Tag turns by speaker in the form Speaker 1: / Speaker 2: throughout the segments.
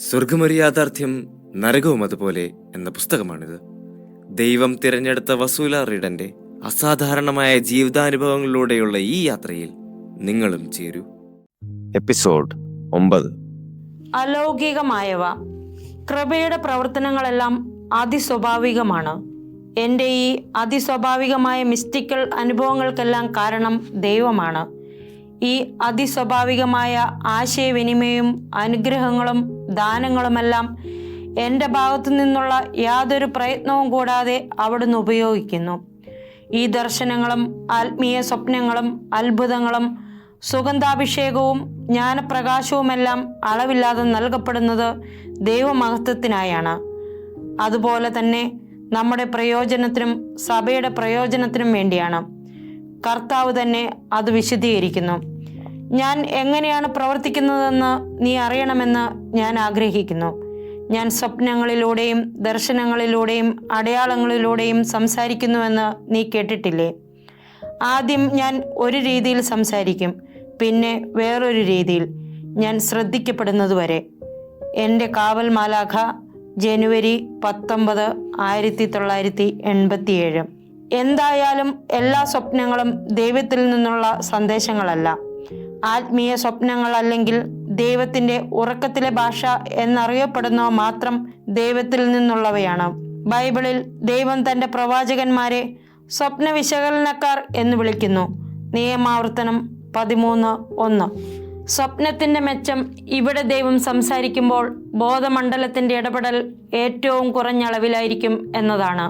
Speaker 1: സ്വർഗമൊരു യാഥാർത്ഥ്യം, നരകവും അതുപോലെ എന്ന പുസ്തകമാണിത്. ദൈവം തിരഞ്ഞെടുത്ത വസൂല റീഡന്റെ അസാധാരണമായ ജീവിതാനുഭവങ്ങളിലൂടെയുള്ള ഈ യാത്രയിൽ നിങ്ങളും ചേരൂ. എപ്പിസോഡ് 9.
Speaker 2: അലൗകികമായവ. കൃപയുടെ പ്രവർത്തനങ്ങളെല്ലാം അതിസ്വാഭാവികമാണ്. എൻ്റെ ഈ അതിസ്വാഭാവികമായ മിസ്റ്റിക്കൽ അനുഭവങ്ങൾക്കെല്ലാം കാരണം ദൈവമാണ്. ഈ അതിസ്വാഭാവികമായ ആശയവിനിമയവും അനുഗ്രഹങ്ങളും ദാനങ്ങളുമെല്ലാം എൻ്റെ ഭാഗത്തു നിന്നുള്ള യാതൊരു പ്രയത്നവും കൂടാതെ അവിടുന്ന് ഉപയോഗിക്കുന്നു. ഈ ദർശനങ്ങളും ആത്മീയ സ്വപ്നങ്ങളും അത്ഭുതങ്ങളും സുഗന്ധാഭിഷേകവും ജ്ഞാനപ്രകാശവുമെല്ലാം അളവില്ലാതെ നൽകപ്പെടുന്നത് ദൈവമഹത്വത്തിനായാണ്. അതുപോലെ തന്നെ നമ്മുടെ പ്രയോജനത്തിനും സഭയുടെ പ്രയോജനത്തിനും വേണ്ടിയാണ്. കർത്താവ് തന്നെ അത് വിശദീകരിക്കുന്നു. ഞാൻ എങ്ങനെയാണ് പ്രവർത്തിക്കുന്നതെന്ന് നീ അറിയണമെന്ന് ഞാൻ ആഗ്രഹിക്കുന്നു. ഞാൻ സ്വപ്നങ്ങളിലൂടെയും ദർശനങ്ങളിലൂടെയും അടയാളങ്ങളിലൂടെയും സംസാരിക്കുന്നുവെന്ന് നീ കേട്ടിട്ടില്ലേ? ആദ്യം ഞാൻ ഒരു രീതിയിൽ സംസാരിക്കും, പിന്നെ വേറൊരു രീതിയിൽ, ഞാൻ ശ്രദ്ധിക്കപ്പെടുന്നതുവരെ. എൻ്റെ കാവൽ മാലാഖ, ജനുവരി 19, 1987. എന്തായാലും എല്ലാ സ്വപ്നങ്ങളും ദൈവത്തിൽ നിന്നുള്ള സന്ദേശങ്ങളല്ല. ആത്മീയ സ്വപ്നങ്ങൾ അല്ലെങ്കിൽ ദൈവത്തിൻ്റെ ഉറക്കത്തിലെ ഭാഷ എന്നറിയപ്പെടുന്നവ മാത്രം ദൈവത്തിൽ നിന്നുള്ളവയാണ്. ബൈബിളിൽ ദൈവം തൻ്റെ പ്രവാചകന്മാരെ സ്വപ്ന വിശകലനക്കാർ എന്ന് വിളിക്കുന്നു. നിയമാവർത്തനം 13:1. സ്വപ്നത്തിൻ്റെ മെച്ചം. ഇവിടെ ദൈവം സംസാരിക്കുമ്പോൾ ബോധമണ്ഡലത്തിൻ്റെ ഇടപെടൽ ഏറ്റവും കുറഞ്ഞ അളവിലായിരിക്കും എന്നതാണ്.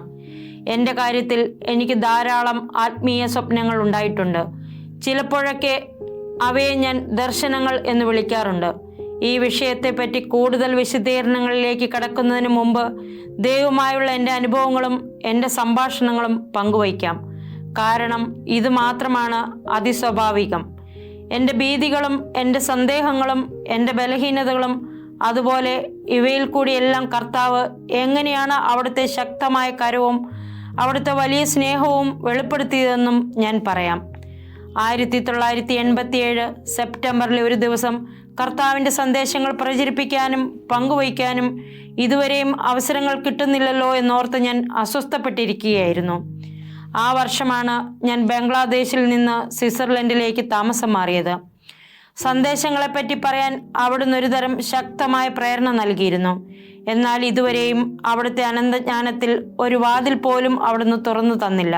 Speaker 2: എൻ്റെ കാര്യത്തിൽ എനിക്ക് ധാരാളം ആത്മീയ സ്വപ്നങ്ങൾ ഉണ്ടായിട്ടുണ്ട്. ചിലപ്പോഴൊക്കെ അവയെ ഞാൻ ദർശനങ്ങൾ എന്ന് വിളിക്കാറുണ്ട്. ഈ വിഷയത്തെപ്പറ്റി കൂടുതൽ വിശദീകരണങ്ങളിലേക്ക് കടക്കുന്നതിന് മുമ്പ് ദൈവവുമായുള്ള എൻ്റെ അനുഭവങ്ങളും എൻ്റെ സംഭാഷണങ്ങളും പങ്കുവയ്ക്കാം. കാരണം ഇത് മാത്രമാണ് അതിസ്വാഭാവികം. എൻ്റെ ഭീതികളും എൻ്റെ സന്ദേഹങ്ങളും എൻ്റെ ബലഹീനതകളും അതുപോലെ ഇവയിൽ കൂടിയെല്ലാം കർത്താവ് എങ്ങനെയാണ് അവിടുത്തെ ശക്തമായ കരവും അവിടുത്തെ വലിയ സ്നേഹവും വെളിപ്പെടുത്തിയതെന്നും ഞാൻ പറയാം. 1987 സെപ്റ്റംബറിലെ ഒരു ദിവസം കർത്താവിൻ്റെ സന്ദേശങ്ങൾ പ്രചരിപ്പിക്കാനും പങ്കുവയ്ക്കാനും ഇതുവരെയും അവസരങ്ങൾ കിട്ടുന്നില്ലല്ലോ എന്നോർത്ത് ഞാൻ അസ്വസ്ഥപ്പെട്ടിരിക്കുകയായിരുന്നു. ആ വർഷമാണ് ഞാൻ ബംഗ്ലാദേശിൽ നിന്ന് സ്വിറ്റ്സർലൻഡിലേക്ക് താമസം മാറിയത്. സന്ദേശങ്ങളെപ്പറ്റി പറയാൻ അവിടുന്ന് ഒരുതരം ശക്തമായ പ്രേരണ നൽകിയിരുന്നു. എന്നാൽ ഇതുവരെയും അവിടുത്തെ അനന്തജ്ഞാനത്തിൽ ഒരു വാതിൽ പോലും അവിടുന്ന് തുറന്നു തന്നില്ല.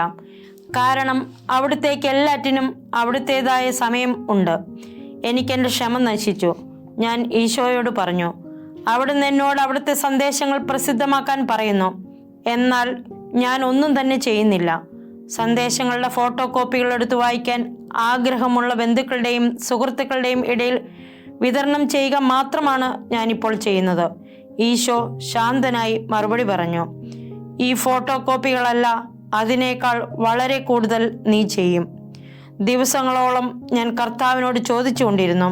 Speaker 2: കാരണം അവിടുത്തേക്ക് എല്ലാറ്റിനും അവിടുത്തേതായ സമയം ഉണ്ട്. എനിക്കെൻ്റെ ക്ഷമ നശിച്ചു. ഞാൻ ഈശോയോട് പറഞ്ഞു, അവിടുന്ന് എന്നോട് അവിടുത്തെ സന്ദേശങ്ങൾ പ്രസിദ്ധമാക്കാൻ പറയുന്നു, എന്നാൽ ഞാൻ ഒന്നും തന്നെ ചെയ്യുന്നില്ല. സന്ദേശങ്ങളുടെ ഫോട്ടോ കോപ്പികൾ എടുത്ത് വായിക്കാൻ ആഗ്രഹമുള്ള ബന്ധുക്കളുടെയും സുഹൃത്തുക്കളുടെയും ഇടയിൽ വിതരണം ചെയ്യുക മാത്രമാണ് ഞാനിപ്പോൾ ചെയ്യുന്നത്. ഈശോ ശാന്തനായി മറുപടി പറഞ്ഞു, ഈ ഫോട്ടോ കോപ്പികളല്ല, അതിനേക്കാൾ വളരെ കൂടുതൽ നീ ചെയ്യും. ദിവസങ്ങളോളം ഞാൻ കർത്താവിനോട് ചോദിച്ചുകൊണ്ടിരുന്നു,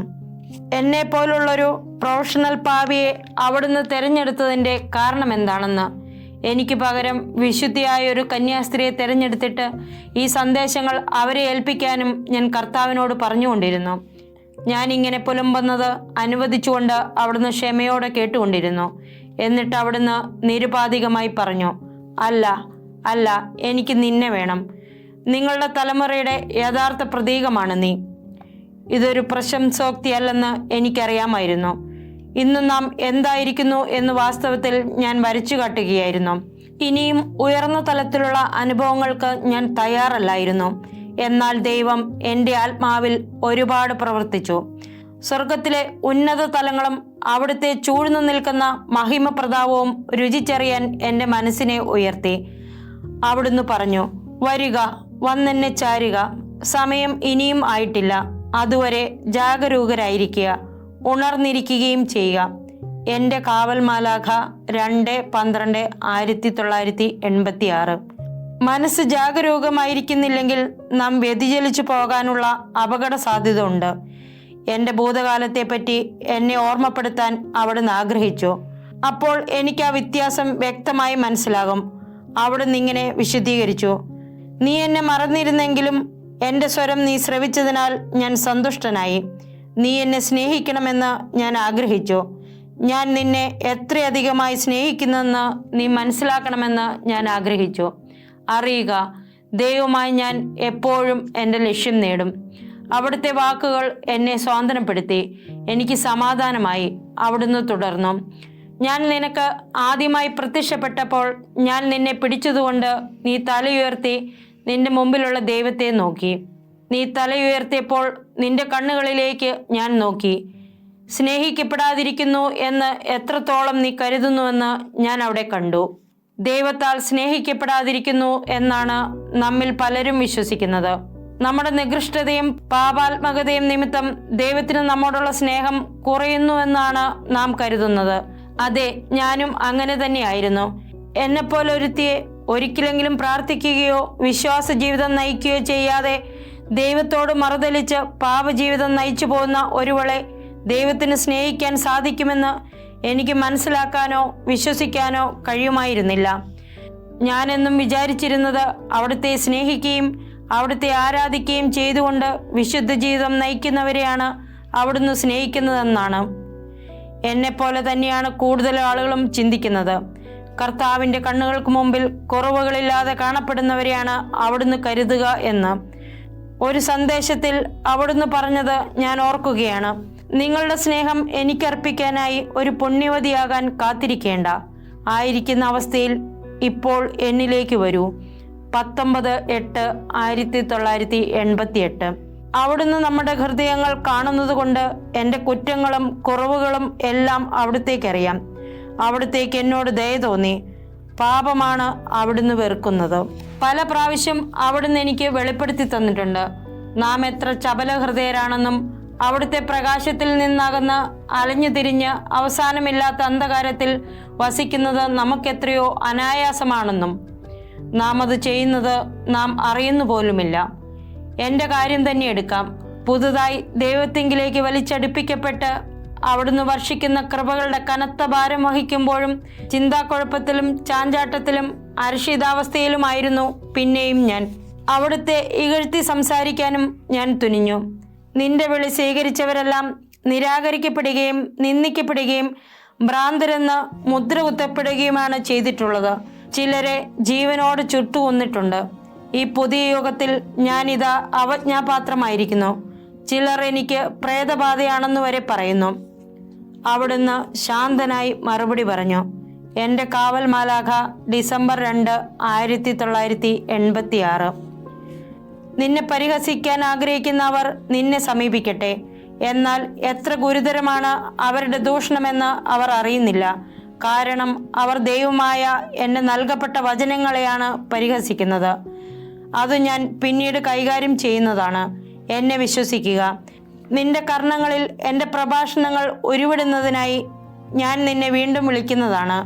Speaker 2: എന്നെ പോലുള്ളൊരു പ്രൊഫഷണൽ പാപിയെ അവിടുന്ന് തിരഞ്ഞെടുത്തതിൻ്റെ കാരണം എന്താണെന്ന്. എനിക്ക് പകരം വിശുദ്ധിയായ ഒരു കന്യാസ്ത്രീയെ തിരഞ്ഞെടുത്തിട്ട് ഈ സന്ദേശങ്ങൾ അവരെ ഏൽപ്പിക്കാനും ഞാൻ കർത്താവിനോട് പറഞ്ഞുകൊണ്ടിരുന്നു. ഞാനിങ്ങനെ പുലമ്പുന്നത് അനുവദിച്ചുകൊണ്ട് അവിടുന്ന് ക്ഷമയോടെ കേട്ടുകൊണ്ടിരുന്നു. എന്നിട്ട് അവിടുന്ന് നിരുപാധികമായി പറഞ്ഞു, അല്ല അല്ല, എനിക്ക് നിന്നെ വേണം. നിങ്ങളുടെ തലമുറയുടെ യഥാർത്ഥ പ്രതീകമാണ് നീ. ഇതൊരു പ്രശംസോക്തിയല്ലെന്ന് എനിക്കറിയാമായിരുന്നു. ഇന്ന് നാം എന്തായിരിക്കുന്നു എന്ന് വാസ്തവത്തിൽ ഞാൻ വരച്ചു കാട്ടുകയായിരുന്നു. ഇനിയും ഉയർന്ന തലത്തിലുള്ള അനുഭവങ്ങൾക്ക് ഞാൻ തയ്യാറല്ലായിരുന്നു. എന്നാൽ ദൈവം എൻ്റെ ആത്മാവിൽ ഒരുപാട് പ്രവർത്തിച്ചു. സ്വർഗത്തിലെ ഉന്നത തലങ്ങളും അവിടുത്തെ ചൂഴ്ന്നു നിൽക്കുന്ന മഹിമപ്രതാപവും രുചിച്ചറിയാൻ എൻ്റെ മനസ്സിനെ ഉയർത്തി. അവിടുന്ന് പറഞ്ഞു, വരിക, വന്നെന്നെ ചാരുക. സമയം ഇനിയും ആയിട്ടില്ല. അതുവരെ ജാഗരൂകരായിരിക്കുക, ഉണർന്നിരിക്കുകയും ചെയ്യുക. എൻ്റെ കാവൽ മാലാഖ 2/12, 1986. മനസ്സ് ജാഗരൂകമായിരിക്കുന്നില്ലെങ്കിൽ നാം വ്യതിചലിച്ചു പോകാനുള്ള അപകട സാധ്യത ഉണ്ട്. എൻ്റെ ഭൂതകാലത്തെപ്പറ്റി എന്നെ ഓർമ്മപ്പെടുത്താൻ അവിടുന്ന് ആഗ്രഹിച്ചു. അപ്പോൾ എനിക്ക് ആ വ്യത്യാസം വ്യക്തമായി മനസ്സിലാകും. അവിടുന്ന് ഇങ്ങനെ വിശദീകരിച്ചു, നീ എന്നെ മറന്നിരുന്നെങ്കിലും എൻ്റെ സ്വരം നീ ശ്രവിച്ചതിനാൽ ഞാൻ സന്തുഷ്ടനായി. നീ എന്നെ സ്നേഹിക്കണമെന്ന് ഞാൻ ആഗ്രഹിച്ചു. ഞാൻ നിന്നെ എത്രയധികമായി സ്നേഹിക്കുന്നെന്ന് നീ മനസ്സിലാക്കണമെന്ന് ഞാൻ ആഗ്രഹിച്ചു. അറിയുക, ദൈവമായി ഞാൻ എപ്പോഴും എൻ്റെ ലക്ഷ്യം നേടും. അവിടുത്തെ വാക്കുകൾ എന്നെ സ്വാന്തനപ്പെടുത്തി. എനിക്ക് സമാധാനമായി. അവിടുന്ന് തുടർന്നു, ഞാൻ നിനക്ക് ആദ്യമായി പ്രത്യക്ഷപ്പെട്ടപ്പോൾ ഞാൻ നിന്നെ പിടിച്ചതുകൊണ്ട് നീ തലയുയർത്തി നിന്റെ മുമ്പിലുള്ള ദൈവത്തെ നോക്കി. നീ തലയുയർത്തിയപ്പോൾ നിന്റെ കണ്ണുകളിലേക്ക് ഞാൻ നോക്കി. സ്നേഹിക്കപ്പെടാതിരിക്കുന്നു എന്ന് എത്രത്തോളം നീ കരുതുന്നുവെന്ന് ഞാൻ അവിടെ കണ്ടു. ദൈവത്താൽ സ്നേഹിക്കപ്പെടാതിരിക്കുന്നു എന്നാണ് നമ്മിൽ പലരും വിശ്വസിക്കുന്നത്. നമ്മുടെ നികൃഷ്ടതയും പാപാത്മകതയും നിമിത്തം ദൈവത്തിന് നമ്മോടുള്ള സ്നേഹം കുറയുന്നു എന്നാണ് നാം കരുതുന്നത്. അതെ, ഞാനും അങ്ങനെ തന്നെയായിരുന്നു. എന്നെപ്പോലെ ഒരുത്തിയെ ഒരിക്കലെങ്കിലും പ്രാർത്ഥിക്കുകയോ വിശ്വാസ ജീവിതം നയിക്കുകയോ ചെയ്യാതെ ദൈവത്തോട് മറുതലിച്ച് പാപജീവിതം നയിച്ചു പോകുന്ന ഒരുവളെ ദൈവത്തിന് സ്നേഹിക്കാൻ സാധിക്കുമെന്ന് എനിക്ക് മനസ്സിലാക്കാനോ വിശ്വസിക്കാനോ കഴിയുമായിരുന്നില്ല. ഞാനെന്നും വിചാരിച്ചിരുന്നത് അവിടുത്തെ സ്നേഹിക്കുകയും അവിടുത്തെ ആരാധിക്കുകയും ചെയ്തുകൊണ്ട് വിശുദ്ധ ജീവിതം നയിക്കുന്നവരെയാണ് അവിടുന്ന് സ്നേഹിക്കുന്നതെന്നാണ്. എന്നെപ്പോലെ തന്നെയാണ് കൂടുതൽ ആളുകളും ചിന്തിക്കുന്നത്. കർത്താവിൻ്റെ കണ്ണുകൾക്ക് മുമ്പിൽ കുറവുകളില്ലാതെ കാണപ്പെടുന്നവരെയാണ് അവിടുന്ന് കരുതുക എന്ന്. ഒരു സന്ദേശത്തിൽ അവിടുന്ന് പറഞ്ഞത് ഞാൻ ഓർക്കുകയാണ്. നിങ്ങളുടെ സ്നേഹം എനിക്കർപ്പിക്കാനായി ഒരു പുണ്യവതിയാകാൻ കാത്തിരിക്കേണ്ട. ആയിരിക്കുന്ന അവസ്ഥയിൽ ഇപ്പോൾ എന്നിലേക്ക് വരൂ. 19/8/1988. അവിടുന്ന് നമ്മുടെ ഹൃദയങ്ങൾ കാണുന്നത് കൊണ്ട് എൻ്റെ കുറ്റങ്ങളും കുറവുകളും എല്ലാം അവിടുത്തേക്കറിയാം. അവിടുത്തേക്ക് എന്നോട് ദയ തോന്നി. പാപമാണ് അവിടുന്ന് വെറുക്കുന്നത്. പല പ്രാവശ്യം അവിടുന്ന് എനിക്ക് വെളിപ്പെടുത്തി തന്നിട്ടുണ്ട്. നാം എത്ര ചപല ഹൃദയരാണെന്നും അവിടുത്തെ പ്രകാശത്തിൽ നിന്നകന്ന് അലഞ്ഞു തിരിഞ്ഞ് അവസാനമില്ലാത്ത അന്ധകാരത്തിൽ വസിക്കുന്നത് നമുക്കെത്രയോ അനായാസമാണെന്നും നാം അത് ചെയ്യുന്നത് നാം അറിയുന്നു പോലുമില്ല. എൻ്റെ കാര്യം തന്നെ എടുക്കാം. പുതുതായി ദൈവത്തിങ്കിലേക്ക് വലിച്ചടിപ്പിക്കപ്പെട്ട് അവിടുന്ന് വർഷിക്കുന്ന കൃപകളുടെ കനത്ത ഭാരം വഹിക്കുമ്പോഴും ചിന്താക്കുഴപ്പത്തിലും ചാഞ്ചാട്ടത്തിലും അരക്ഷിതാവസ്ഥയിലുമായിരുന്നു പിന്നെയും ഞാൻ. അവിടുത്തെ ഇകഴ്ത്തി സംസാരിക്കാനും ഞാൻ തുനിഞ്ഞു. നിന്റെ വിളി സ്വീകരിച്ചവരെല്ലാം നിരാകരിക്കപ്പെടുകയും നിന്ദിക്കപ്പെടുകയും ഭ്രാന്തരെന്ന് മുദ്ര കുത്തപ്പെടുകയുമാണ് ചെയ്തിട്ടുള്ളത്. ചിലരെ ജീവനോട് ചുട്ടുകൊന്നിട്ടുണ്ട്. ഈ പുതിയ യുഗത്തിൽ ഞാനിതാ അവജ്ഞാപാത്രമായിരിക്കുന്നു. ചിലർ എനിക്ക് പ്രേതബാധയാണെന്ന് വരെ പറയുന്നു. അവിടുന്ന് ശാന്തനായി മറുപടി പറഞ്ഞു. എൻ്റെ കാവൽ മാലാഖ ഡിസംബർ 2, 1986. നിന്നെ പരിഹസിക്കാൻ ആഗ്രഹിക്കുന്നവർ നിന്നെ സമീപിക്കട്ടെ. എന്നാൽ എത്ര ഗുരുതരമാണ് അവരുടെ ദൂഷണമെന്ന് അവർ അറിയുന്നില്ല. കാരണം അവർ ദൈവമായ എന്നെ നൽകപ്പെട്ട വചനങ്ങളെയാണ് പരിഹസിക്കുന്നത്. അത് ഞാൻ പിന്നീട് കൈകാര്യം ചെയ്യുന്നതാണ്. എന്നെ വിശ്വസിക്കുക. നിന്റെ കർണങ്ങളിൽ എൻ്റെ പ്രഭാഷണങ്ങൾ ഉരുവിടുന്നതിനായി ഞാൻ നിന്നെ വീണ്ടും വിളിക്കുന്നതാണ്.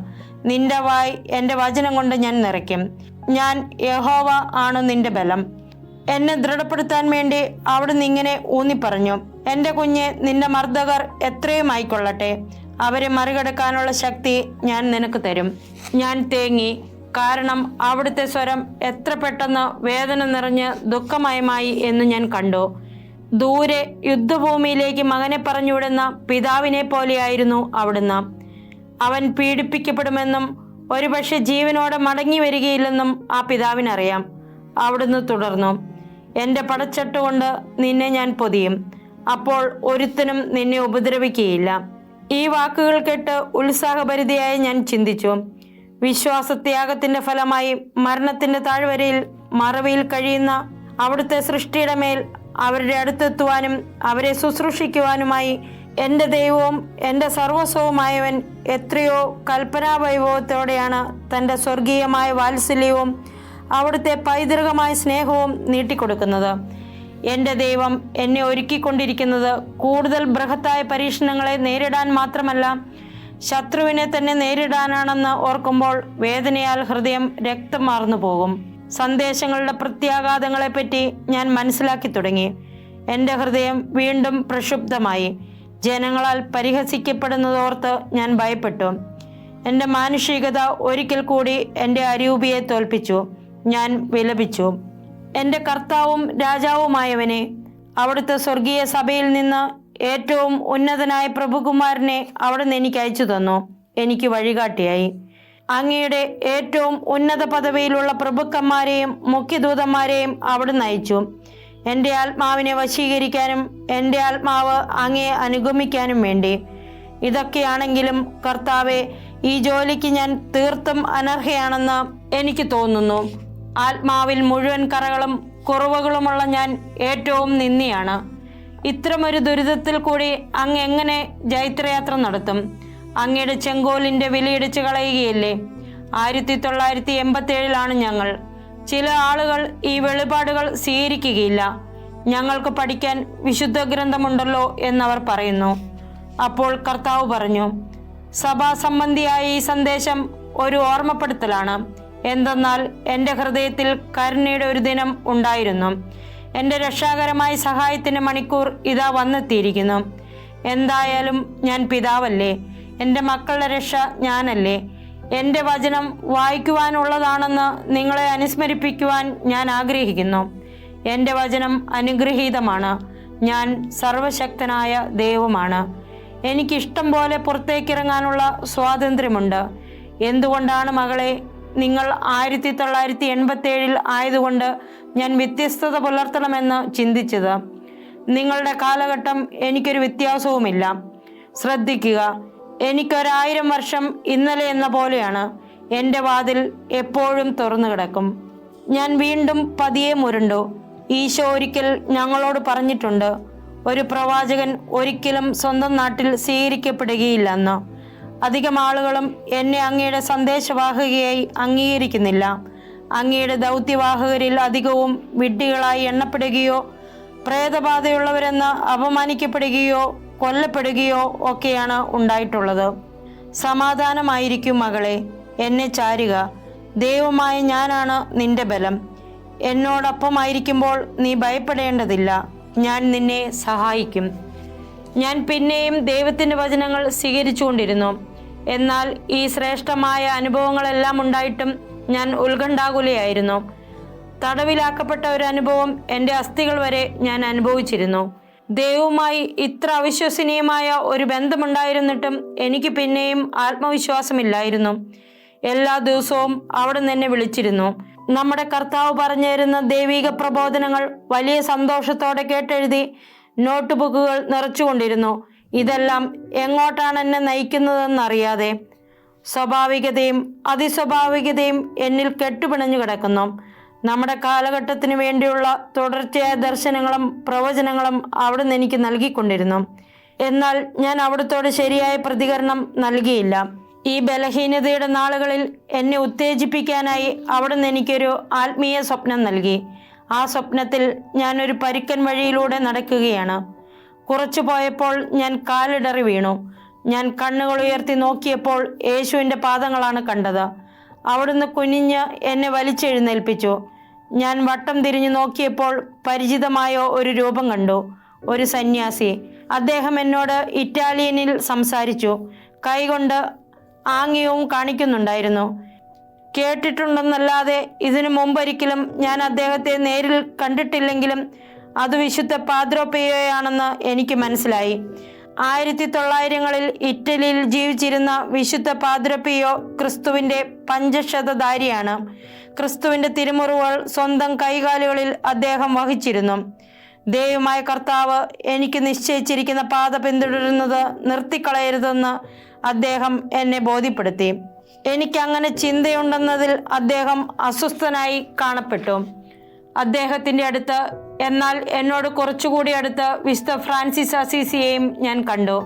Speaker 2: നിന്റെ വായ് എൻ്റെ വചനം കൊണ്ട് ഞാൻ നിറയ്ക്കും. ഞാൻ യഹോവ ആണ് നിന്റെ ബലം. എന്നെ ദൃഢപ്പെടുത്താൻ വേണ്ടി അവിടുന്ന് ഇങ്ങനെ ഊന്നിപ്പറഞ്ഞു. എൻ്റെ കുഞ്ഞെ, നിന്റെ മർദ്ദകർ എത്രയും ആയിക്കൊള്ളട്ടെ, അവരെ മറികടക്കാനുള്ള ശക്തി ഞാൻ നിനക്ക് തരും. ഞാൻ തേങ്ങി. കാരണം അവിടുത്തെ സ്വരം എത്ര പെട്ടെന്ന് വേദന നിറഞ്ഞ് ദുഃഖമയമായി എന്ന് ഞാൻ കണ്ടു. ദൂരെ യുദ്ധഭൂമിയിലേക്ക് മകനെ പറഞ്ഞുവിടുന്ന പിതാവിനെ പോലെയായിരുന്നു അവിടുന്ന്. അവൻ പീഡിപ്പിക്കപ്പെടുമെന്നും ഒരുപക്ഷെ ജീവനോടെ മടങ്ങി വരികയില്ലെന്നും ആ പിതാവിനറിയാം. അവിടുന്ന് തുടർന്നു, എൻ്റെ പടച്ചട്ടുകൊണ്ട് നിന്നെ ഞാൻ പൊതിയും. അപ്പോൾ ഒരുത്തനും നിന്നെ ഉപദ്രവിക്കുകയില്ല. ഈ വാക്കുകൾ കേട്ട് ഉത്സാഹഭരിതയായി ഞാൻ ചിന്തിച്ചു. വിശ്വാസത്യാഗത്തിൻ്റെ ഫലമായി മരണത്തിൻ്റെ താഴ്വരയിൽ മറവിയിൽ കഴിയുന്ന അവിടുത്തെ സൃഷ്ടിയുടെ മേൽ അവരുടെ അടുത്തെത്തുവാനും അവരെ ശുശ്രൂഷിക്കുവാനുമായി എൻ്റെ ദൈവവും എൻ്റെ സർവസ്വവുമായവൻ എത്രയോ കൽപ്പനാവൈഭവത്തോടെയാണ് തൻ്റെ സ്വർഗീയമായ വാത്സല്യവും അവിടുത്തെ പൈതൃകമായ സ്നേഹവും നീട്ടിക്കൊടുക്കുന്നത്. എൻ്റെ ദൈവം എന്നെ ഒരുക്കിക്കൊണ്ടിരിക്കുന്നത് കൂടുതൽ ബൃഹത്തായ പരീക്ഷണങ്ങളെ നേരിടാൻ മാത്രമല്ല, ശത്രുവിനെ തന്നെ നേരിടാനാണെന്ന് ഓർക്കുമ്പോൾ വേദനയാൽ ഹൃദയം രക്തം മാർന്നു പോകും. സന്ദേശങ്ങളുടെ പ്രത്യാഘാതങ്ങളെപ്പറ്റി ഞാൻ മനസ്സിലാക്കി തുടങ്ങി. എൻ്റെ ഹൃദയം വീണ്ടും പ്രക്ഷുബ്ധമായി. ജനങ്ങളാൽ പരിഹസിക്കപ്പെടുന്നതോർത്ത് ഞാൻ ഭയപ്പെട്ടു. എൻ്റെ മാനുഷികത ഒരിക്കൽ കൂടി എൻ്റെ അരൂപിയെ തോൽപ്പിച്ചു. ഞാൻ വിലപിച്ചു. എൻ്റെ കർത്താവും രാജാവുമായവനെ, അവിടുത്തെ സ്വർഗീയ സഭയിൽ നിന്ന് ഏറ്റവും ഉന്നതനായ പ്രഭുകുമാരനെ അവിടുന്ന് എനിക്ക് അയച്ചു തന്നു. എനിക്ക് വഴികാട്ടിയായി. അങ്ങയുടെ ഏറ്റവും ഉന്നത പദവിയിലുള്ള പ്രഭുക്കന്മാരെയും മുഖ്യദൂതന്മാരെയും അവിടുന്ന് അയച്ചു, എൻ്റെ ആത്മാവിനെ വശീകരിക്കാനും എൻ്റെ ആത്മാവ് അങ്ങയെ അനുഗമിക്കാനും വേണ്ടി. ഇതൊക്കെയാണെങ്കിലും കർത്താവെ, ഈ ജോലിക്ക് ഞാൻ തീർത്തും അനർഹയാണെന്ന് എനിക്ക് തോന്നുന്നു. ആത്മാവിൽ മുഴുവൻ കറകളും കുറവുകളുമുള്ള ഞാൻ ഏറ്റവും നിന്ദ്യയാണ്. ഇത്തരമൊരു ദുരിതത്തിൽ കൂടി അങ്ങ് എങ്ങനെ ജൈത്രയാത്ര നടത്തും? അങ്ങയുടെ ചെങ്കോലിൻ്റെ വിലയിടിച്ച് കളയുകയല്ലേ? 1987 ഞങ്ങൾ. ചില ആളുകൾ ഈ വെളിപാടുകൾ സ്വീകരിക്കുകയില്ല. ഞങ്ങൾക്ക് പഠിക്കാൻ വിശുദ്ധ ഗ്രന്ഥമുണ്ടല്ലോ എന്നവർ പറയുന്നു. അപ്പോൾ കർത്താവ് പറഞ്ഞു, സഭാസംബന്ധിയായ ഈ സന്ദേശം ഒരു ഓർമ്മപ്പെടുത്തലാണ്. എന്തെന്നാൽ എൻ്റെ ഹൃദയത്തിൽ കരുണയുടെ ഒരു ദിനം ഉണ്ടായിരുന്നു. എൻ്റെ രക്ഷാകരമായ സഹായത്തിൻ്റെ മണിക്കൂർ ഇതാ വന്നെത്തിയിരിക്കുന്നു. എന്തായാലും ഞാൻ പിതാവല്ലേ? എൻ്റെ മക്കളുടെ രക്ഷ ഞാനല്ലേ? എൻ്റെ വചനം വായിക്കുവാനുള്ളതാണെന്ന് നിങ്ങളെ അനുസ്മരിപ്പിക്കുവാൻ ഞാൻ ആഗ്രഹിക്കുന്നു. എൻ്റെ വചനം അനുഗ്രഹീതമാണ്. ഞാൻ സർവശക്തനായ ദൈവമാണ്. എനിക്കിഷ്ടം പോലെ പുറത്തേക്കിറങ്ങാനുള്ള സ്വാതന്ത്ര്യമുണ്ട്. എന്തുകൊണ്ടാണ് മകളെ നിങ്ങൾ 1987 ആയതുകൊണ്ട് ഞാൻ വ്യത്യസ്തത പുലർത്തണമെന്ന് ചിന്തിച്ചത്? നിങ്ങളുടെ കാലഘട്ടം എനിക്കൊരു വ്യത്യാസവുമില്ല. ശ്രദ്ധിക്കുക, എനിക്കൊരു1000 വർഷം ഇന്നലെ എന്ന പോലെയാണ്. എൻ്റെ വാതിൽ എപ്പോഴും തുറന്നു കിടക്കും. ഞാൻ വീണ്ടും പതിയെ മുരണ്ടു. ഈശോ ഒരിക്കൽ ഞങ്ങളോട് പറഞ്ഞിട്ടുണ്ട്, ഒരു പ്രവാചകൻ ഒരിക്കലും സ്വന്തം നാട്ടിൽ സ്വീകരിക്കപ്പെടുകയില്ലെന്ന്. അധികം ആളുകളും എന്നെ അങ്ങയുടെ സന്ദേശവാഹകയായി അംഗീകരിക്കുന്നില്ല. അങ്ങയുടെ ദൗത്യവാഹകരിൽ അധികവും വിഡ്ഢികളായി എണ്ണപ്പെടുകയോ പ്രേതബാധയുള്ളവരെന്ന് അപമാനിക്കപ്പെടുകയോ കൊല്ലപ്പെടുകയോ ഒക്കെയാണ് ഉണ്ടായിട്ടുള്ളത്. സമാധാനമായിരിക്കും മകളെ, എന്നെ ചാരുക. ദൈവമായ ഞാനാണ് നിന്റെ ബലം. എന്നോടൊപ്പമായിരിക്കുമ്പോൾ നീ ഭയപ്പെടേണ്ടതില്ല. ഞാൻ നിന്നെ സഹായിക്കും. ഞാൻ പിന്നെയും ദൈവത്തിൻ്റെ വചനങ്ങൾ സ്വീകരിച്ചുകൊണ്ടിരുന്നു. എന്നാൽ ഈ ശ്രേഷ്ഠമായ അനുഭവങ്ങളെല്ലാം ഉണ്ടായിട്ടും ഞാൻ ഉത്കണ്ഠാകുലയായിരുന്നു. തടവിലാക്കപ്പെട്ട ഒരു അനുഭവം എൻ്റെ അസ്ഥികൾ വരെ ഞാൻ അനുഭവിച്ചിരുന്നു. ദൈവവുമായി ഇത്ര അവിശ്വസനീയമായ ഒരു ബന്ധമുണ്ടായിരുന്നിട്ടും എനിക്ക് പിന്നെയും ആത്മവിശ്വാസമില്ലായിരുന്നു. എല്ലാ ദിവസവും അവിടെ എന്നെ വിളിച്ചിരുന്നു. നമ്മുടെ കർത്താവ് പറഞ്ഞു തരുന്ന ദൈവിക പ്രബോധനങ്ങൾ വലിയ സന്തോഷത്തോടെ കേട്ടെഴുതി നോട്ട് ബുക്കുകൾ നിറച്ചുകൊണ്ടിരുന്നു. ഇതെല്ലാം എങ്ങോട്ടാണ് എന്നെ നയിക്കുന്നതെന്നറിയാതെ. സ്വാഭാവികതയും അതിസ്വാഭാവികതയും എന്നിൽ കെട്ടുപിണഞ്ഞു കിടക്കുന്നു. നമ്മുടെ കാലഘട്ടത്തിന് വേണ്ടിയുള്ള തുടർച്ചയായ ദർശനങ്ങളും പ്രവചനങ്ങളും അവിടുന്ന് എനിക്ക് നൽകിക്കൊണ്ടിരുന്നു. എന്നാൽ ഞാൻ അവിടുത്തോട് ശരിയായ പ്രതികരണം നൽകിയില്ല. ഈ ബലഹീനതയുടെ നാളുകളിൽ എന്നെ ഉത്തേജിപ്പിക്കാനായി അവിടുന്ന് എനിക്കൊരു ആത്മീയ സ്വപ്നം നൽകി. ആ സ്വപ്നത്തിൽ ഞാനൊരു പരുക്കൻ വഴിയിലൂടെ നടക്കുകയാണ്. കുറച്ചു പോയപ്പോൾ ഞാൻ കാലിടറി വീണു. ഞാൻ കണ്ണുകൾ ഉയർത്തി നോക്കിയപ്പോൾ യേശുവിൻ്റെ പാദങ്ങളാണ് കണ്ടത്. അവിടുന്ന് കുനിഞ്ഞ് എന്നെ വലിച്ചെഴുന്നേൽപ്പിച്ചു. ഞാൻ വട്ടം തിരിഞ്ഞു നോക്കിയപ്പോൾ പരിചിതമായ ഒരു രൂപം കണ്ടു. ഒരു സന്യാസി. അദ്ദേഹം എന്നോട് ഇറ്റാലിയനിൽ സംസാരിച്ചു. കൈകൊണ്ട് ആംഗ്യവും കാണിക്കുന്നുണ്ടായിരുന്നു. കേട്ടിട്ടുണ്ടെന്നല്ലാതെ ഇതിനു മുമ്പൊരിക്കലും ഞാൻ അദ്ദേഹത്തെ നേരിൽ കണ്ടിട്ടില്ലെങ്കിലും അത് വിശുദ്ധ പാദ്രോ പിയോയാണെന്ന് എനിക്ക് മനസ്സിലായി. 1900-കളിൽ ഇറ്റലിയിൽ ജീവിച്ചിരുന്ന വിശുദ്ധ പാദ്രോ പിയോ ക്രിസ്തുവിൻ്റെ പഞ്ചശതധാരിയാണ്. ക്രിസ്തുവിൻ്റെ തിരുമുറിവുകൾ സ്വന്തം കൈകാലുകളിൽ അദ്ദേഹം വഹിച്ചിരുന്നു. ദൈവമായ കർത്താവ് എനിക്ക് നിശ്ചയിച്ചിരിക്കുന്ന പാത പിന്തുടരുന്നത് നിർത്തിക്കളയരുതെന്ന് അദ്ദേഹം എന്നെ ബോധ്യപ്പെടുത്തി. എനിക്കങ്ങനെ ചിന്തയുണ്ടെന്നതിൽ അദ്ദേഹം അസ്വസ്ഥനായി കാണപ്പെട്ടു. അദ്ദേഹത്തിൻ്റെ അടുത്ത്, എന്നാൽ എന്നോട് കുറച്ചുകൂടി അടുത്ത് വിശുദ്ധ ഫ്രാൻസിസ് അസീസിയെയും ഞാൻ കണ്ടു.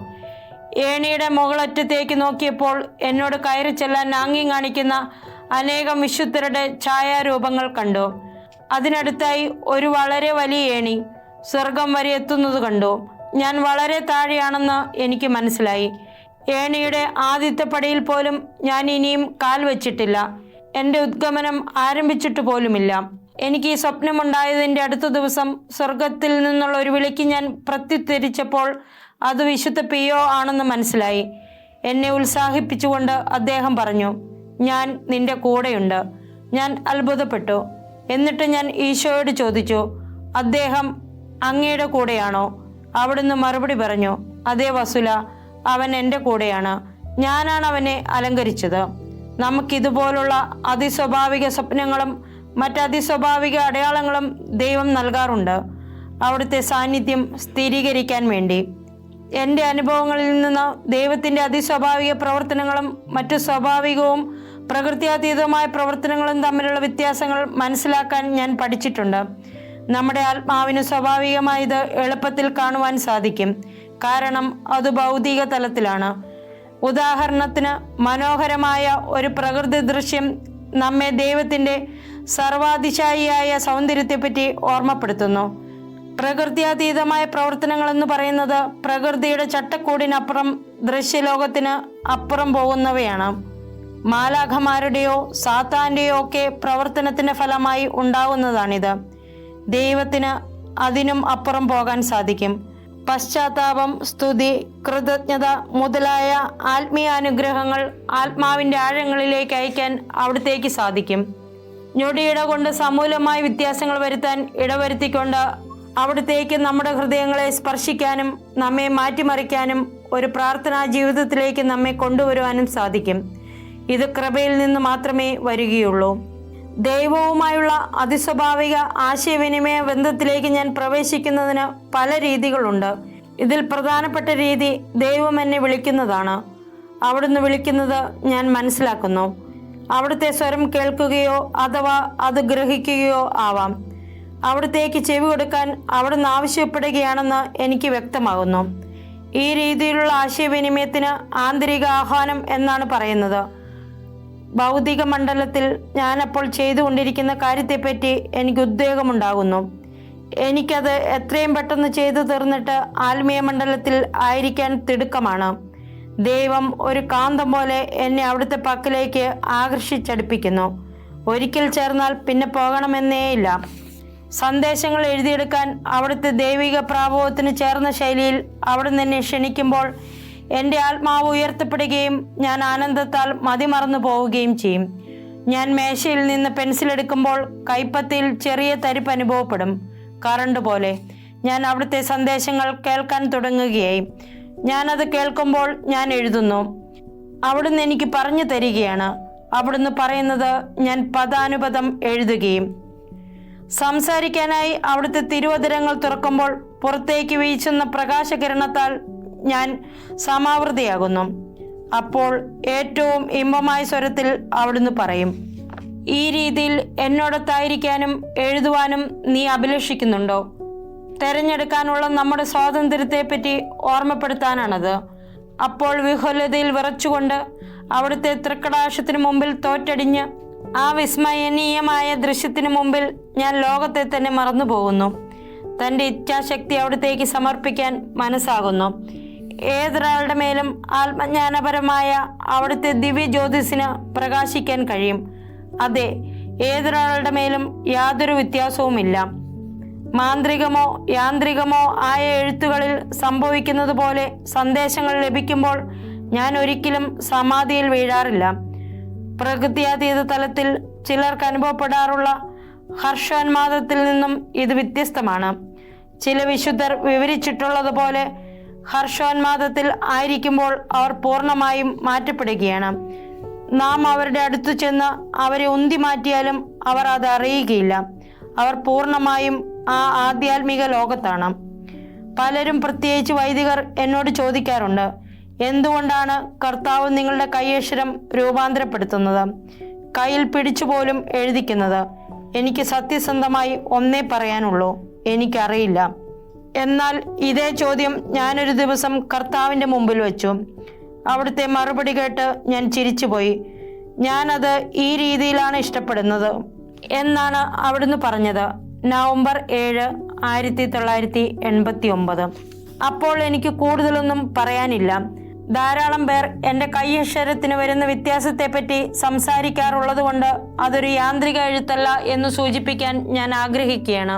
Speaker 2: ഏണിയുടെ മുകളറ്റത്തേക്ക് നോക്കിയപ്പോൾ എന്നോട് കയറി ചെല്ലാൻ ആംഗ്യം കാണിക്കുന്ന അനേകം വിശുദ്ധരുടെ ഛായാരൂപങ്ങൾ കണ്ടു. അതിനടുത്തായി ഒരു വളരെ വലിയ ഏണി സ്വർഗം വരെ എത്തുന്നത് കണ്ടു. ഞാൻ വളരെ താഴെയാണെന്ന് എനിക്ക് മനസ്സിലായി. ഏണിയുടെ ആദ്യത്തെ പടിയിൽ പോലും ഞാൻ ഇനിയും കാൽ വെച്ചിട്ടില്ല. എൻ്റെ ഉദ്ഗമനം ആരംഭിച്ചിട്ട് പോലുമില്ല. എനിക്ക് ഈ സ്വപ്നമുണ്ടായതിൻ്റെ അടുത്ത ദിവസം സ്വർഗത്തിൽ നിന്നുള്ള ഒരു വിളിക്ക് ഞാൻ പ്രത്യുത്തരിച്ചപ്പോൾ അത് വിശുദ്ധ പിയോ ആണെന്ന് മനസ്സിലായി. എന്നെ ഉത്സാഹിപ്പിച്ചുകൊണ്ട് അദ്ദേഹം പറഞ്ഞു, ഞാൻ നിന്റെ കൂടെയുണ്ട്. ഞാൻ അത്ഭുതപ്പെട്ടു. എന്നിട്ട് ഞാൻ ഈശോയോട് ചോദിച്ചു, അദ്ദേഹം അങ്ങയുടെ കൂടെയാണോ? അവിടുന്ന് മറുപടി പറഞ്ഞു, അതേ വസുല, അവൻ എൻ്റെ കൂടെയാണ്. ഞാനാണ് അവനെ അലങ്കരിച്ചത്. നമുക്കിതുപോലുള്ള അതിസ്വാഭാവിക സ്വപ്നങ്ങളും മറ്റതിസ്വാഭാവിക അടയാളങ്ങളും ദൈവം നൽകാറുണ്ട്, അവിടുത്തെ സാന്നിധ്യം സ്ഥിരീകരിക്കാൻ വേണ്ടി. എൻ്റെ അനുഭവങ്ങളിൽ നിന്ന് ദൈവത്തിൻ്റെ അതിസ്വാഭാവിക പ്രവർത്തനങ്ങളും മറ്റു സ്വാഭാവികവും പ്രകൃത്യാതീതവുമായ പ്രവർത്തനങ്ങളും തമ്മിലുള്ള വ്യത്യാസങ്ങൾ മനസ്സിലാക്കാൻ ഞാൻ പഠിച്ചിട്ടുണ്ട്. നമ്മുടെ ആത്മാവിന് സ്വാഭാവികമായത് എളുപ്പത്തിൽ കാണുവാൻ സാധിക്കും, കാരണം അത് ഭൗതിക തലത്തിലാണ്. ഉദാഹരണത്തിന്, മനോഹരമായ ഒരു പ്രകൃതി ദൃശ്യം നമ്മെ ദൈവത്തിൻ്റെ സർവാതിശായിയായ സൗന്ദര്യത്തെപ്പറ്റി ഓർമ്മപ്പെടുത്തുന്നു. പ്രകൃത്യാതീതമായ പ്രവർത്തനങ്ങൾ എന്ന് പറയുന്നത് പ്രകൃതിയുടെ ചട്ടക്കൂടിനപ്പുറം ദൃശ്യലോകത്തിന് അപ്പുറം പോകുന്നവയാണ്. മാലാഖമാരുടെയോ സാത്താന്റെയോ ഒക്കെ പ്രവർത്തനത്തിന്റെ ഫലമായി ഉണ്ടാവുന്നതാണിത്. ദൈവത്തിന് അതിനും അപ്പുറം പോകാൻ സാധിക്കും. പശ്ചാത്താപം, സ്തുതി, കൃതജ്ഞത മുതലായ ആത്മീയാനുഗ്രഹങ്ങൾ ആത്മാവിൻ്റെ ആഴങ്ങളിലേക്ക് അയക്കാൻ അവിടത്തേക്ക് സാധിക്കും. ഞൊടിയിട കൊണ്ട് സമൂലമായ വ്യത്യാസങ്ങൾ വരുത്താൻ ഇടവരുത്തിക്കൊണ്ട് അവിടത്തേക്ക് നമ്മുടെ ഹൃദയങ്ങളെ സ്പർശിക്കാനും നമ്മെ മാറ്റിമറിക്കാനും ഒരു പ്രാർത്ഥനാ ജീവിതത്തിലേക്ക് നമ്മെ കൊണ്ടുവരുവാനും സാധിക്കും. ഇത് കൃപയിൽ നിന്ന് മാത്രമേ വരികയുള്ളൂ. ദൈവവുമായുള്ള അതിസ്വാഭാവിക ആശയവിനിമയ ബന്ധത്തിലേക്ക് ഞാൻ പ്രവേശിക്കുന്നതിന് പല രീതികളുണ്ട്. ഇതിൽ പ്രധാനപ്പെട്ട രീതി ദൈവം എന്നെ വിളിക്കുന്നതാണ്. അവിടുന്ന് വിളിക്കുന്നത് ഞാൻ മനസ്സിലാക്കുന്നു. അവിടുത്തെ സ്വരം കേൾക്കുകയോ അഥവാ അത് ഗ്രഹിക്കുകയോ ആവാം. അവിടത്തേക്ക് ചെവി കൊടുക്കാൻ അവിടുന്ന് ആവശ്യപ്പെടുകയാണെന്ന് എനിക്ക് വ്യക്തമാകുന്നു. ഈ രീതിയിലുള്ള ആശയവിനിമയത്തിന് ആന്തരിക ആഹ്വാനം എന്നാണ് പറയുന്നത്. ഭൗതിക മണ്ഡലത്തിൽ ഞാനപ്പോൾ ചെയ്തുകൊണ്ടിരിക്കുന്ന കാര്യത്തെപ്പറ്റി എനിക്ക് ഉദ്വേഗമുണ്ടാകുന്നു. എനിക്കത് എത്രയും പെട്ടെന്ന് ചെയ്തു തീർന്നിട്ട് ആത്മീയ മണ്ഡലത്തിൽ ആയിരിക്കാൻ തിടുക്കമാണ്. ദൈവം ഒരു കാന്തം പോലെ എന്നെ അവിടുത്തെ പക്കലേക്ക് ആകർഷിച്ചടുപ്പിക്കുന്നു. ഒരിക്കൽ ചേർന്നാൽ പിന്നെ പോകണമെന്നേയില്ല. സന്ദേശങ്ങൾ എഴുതിയെടുക്കാൻ അവിടുത്തെ ദൈവിക പ്രാഭവത്തിന് ചേർന്ന ശൈലിയിൽ അവിടുന്ന് എന്നെ ക്ഷണിക്കുമ്പോൾ എൻ്റെ ആത്മാവ് ഉയർത്തപ്പെടുകയും ഞാൻ ആനന്ദത്താൽ മതിമറന്നു പോവുകയും ചെയ്യും. ഞാൻ മേശയിൽ നിന്ന് പെൻസിലെടുക്കുമ്പോൾ കൈപ്പത്തിയിൽ ചെറിയ തരിപ്പ് അനുഭവപ്പെടും. കറണ്ട് പോലെ ഞാൻ അവിടുത്തെ സന്ദേശങ്ങൾ കേൾക്കാൻ തുടങ്ങുകയായി. ഞാനത് കേൾക്കുമ്പോൾ ഞാൻ എഴുതുന്നു. അവിടുന്ന് എനിക്ക് പറഞ്ഞു തരികയാണ്. അവിടുന്ന് പറയുന്നത് ഞാൻ പദാനുപദം എഴുതുകയും. സംസാരിക്കാനായി അവിടുത്തെ തിരുവചനങ്ങൾ തുറക്കുമ്പോൾ പുറത്തേക്ക് വീശുന്ന പ്രകാശകിരണത്താൽ ഞാൻ സമാവൃതയാകുന്നു. അപ്പോൾ ഏറ്റവും ഇമ്പമായ സ്വരത്തിൽ അവിടുന്ന് പറയും, ഈ രീതിയിൽ എന്നോടൊത്തായിരിക്കാനും എഴുതുവാനും നീ അഭിലഷിക്കുന്നുണ്ടോ? തെരഞ്ഞെടുക്കാനുള്ള നമ്മുടെ സ്വാതന്ത്ര്യത്തെപ്പറ്റി ഓർമ്മപ്പെടുത്താനാണത്. അപ്പോൾ വിഹുലതയിൽ വിറച്ചുകൊണ്ട് അവിടുത്തെ തൃക്കടാശത്തിന് മുമ്പിൽ തോറ്റടിഞ്ഞ് ആ വിസ്മയനീയമായ ദൃശ്യത്തിന് മുമ്പിൽ ഞാൻ ലോകത്തെ തന്നെ മറന്നു പോകുന്നു. തൻ്റെ ഇച്ഛാശക്തി അവിടത്തേക്ക് സമർപ്പിക്കാൻ മനസ്സാകുന്നു. ഏതൊരാളുടെ മേലും ആത്മജ്ഞാനപരമായ അവിടുത്തെ ദിവ്യ ജ്യോതിസിന് പ്രകാശിക്കാൻ കഴിയും. അതെ, ഏതൊരാളുടെ മേലും യാതൊരു വ്യത്യാസവുമില്ല. മാന്ത്രികമോ യാന്ത്രികമോ ആയ എഴുത്തുകളിൽ സംഭവിക്കുന്നത് പോലെ സന്ദേശങ്ങൾ ലഭിക്കുമ്പോൾ ഞാൻ ഒരിക്കലും സമാധിയിൽ വീഴാറില്ല. പ്രകൃത്യാതീത തലത്തിൽ ചിലർക്ക് അനുഭവപ്പെടാറുള്ള ഹർഷോന്മാദത്തിൽ നിന്നും ഇത് വ്യത്യസ്തമാണ്. ചില വിശുദ്ധർ വിവരിച്ചിട്ടുള്ളതുപോലെ ഹർഷോന്മാദത്തിൽ ആയിരിക്കുമ്പോൾ അവർ പൂർണ്ണമായും മാറ്റപ്പെടുകയാണ്. നാം അവരുടെ അടുത്തു ചെന്ന് അവരെ ഉന്തി മാറ്റിയാലും അവർ അത് അറിയുകയില്ല. അവർ പൂർണ്ണമായും ആ ആധ്യാത്മിക ലോകത്താണ്. പലരും, പ്രത്യേകിച്ച് വൈദികർ, എന്നോട് ചോദിക്കാറുണ്ട്, എന്തുകൊണ്ടാണ് കർത്താവ് നിങ്ങളുടെ കൈയക്ഷരം രൂപാന്തരപ്പെടുത്തുന്നത്, കയ്യിൽ പിടിച്ചുപോലും എഴുതിക്കുന്നത്? എനിക്ക് സത്യസന്ധമായി ഒന്നേ പറയാനുള്ളൂ, എനിക്കറിയില്ല. എന്നാൽ ഇതേ ചോദ്യം ഞാനൊരു ദിവസം കർത്താവിൻ്റെ മുമ്പിൽ വെച്ചു. അവിടുത്തെ മറുപടി കേട്ട് ഞാൻ ചിരിച്ചുപോയി. ഞാനത് ഈ രീതിയിലാണ് ഇഷ്ടപ്പെടുന്നത് എന്നാണ് അവിടുന്ന് പറഞ്ഞത്. നവംബർ 7, 1989. അപ്പോൾ എനിക്ക് കൂടുതലൊന്നും പറയാനില്ല. ധാരാളം പേർ എൻ്റെ കൈയക്ഷരത്തിന് വരുന്ന വ്യത്യാസത്തെപ്പറ്റി സംസാരിക്കാറുള്ളത് കൊണ്ട് അതൊരു യാന്ത്രിക എഴുത്തല്ല എന്ന് സൂചിപ്പിക്കാൻ ഞാൻ ആഗ്രഹിക്കുകയാണ്.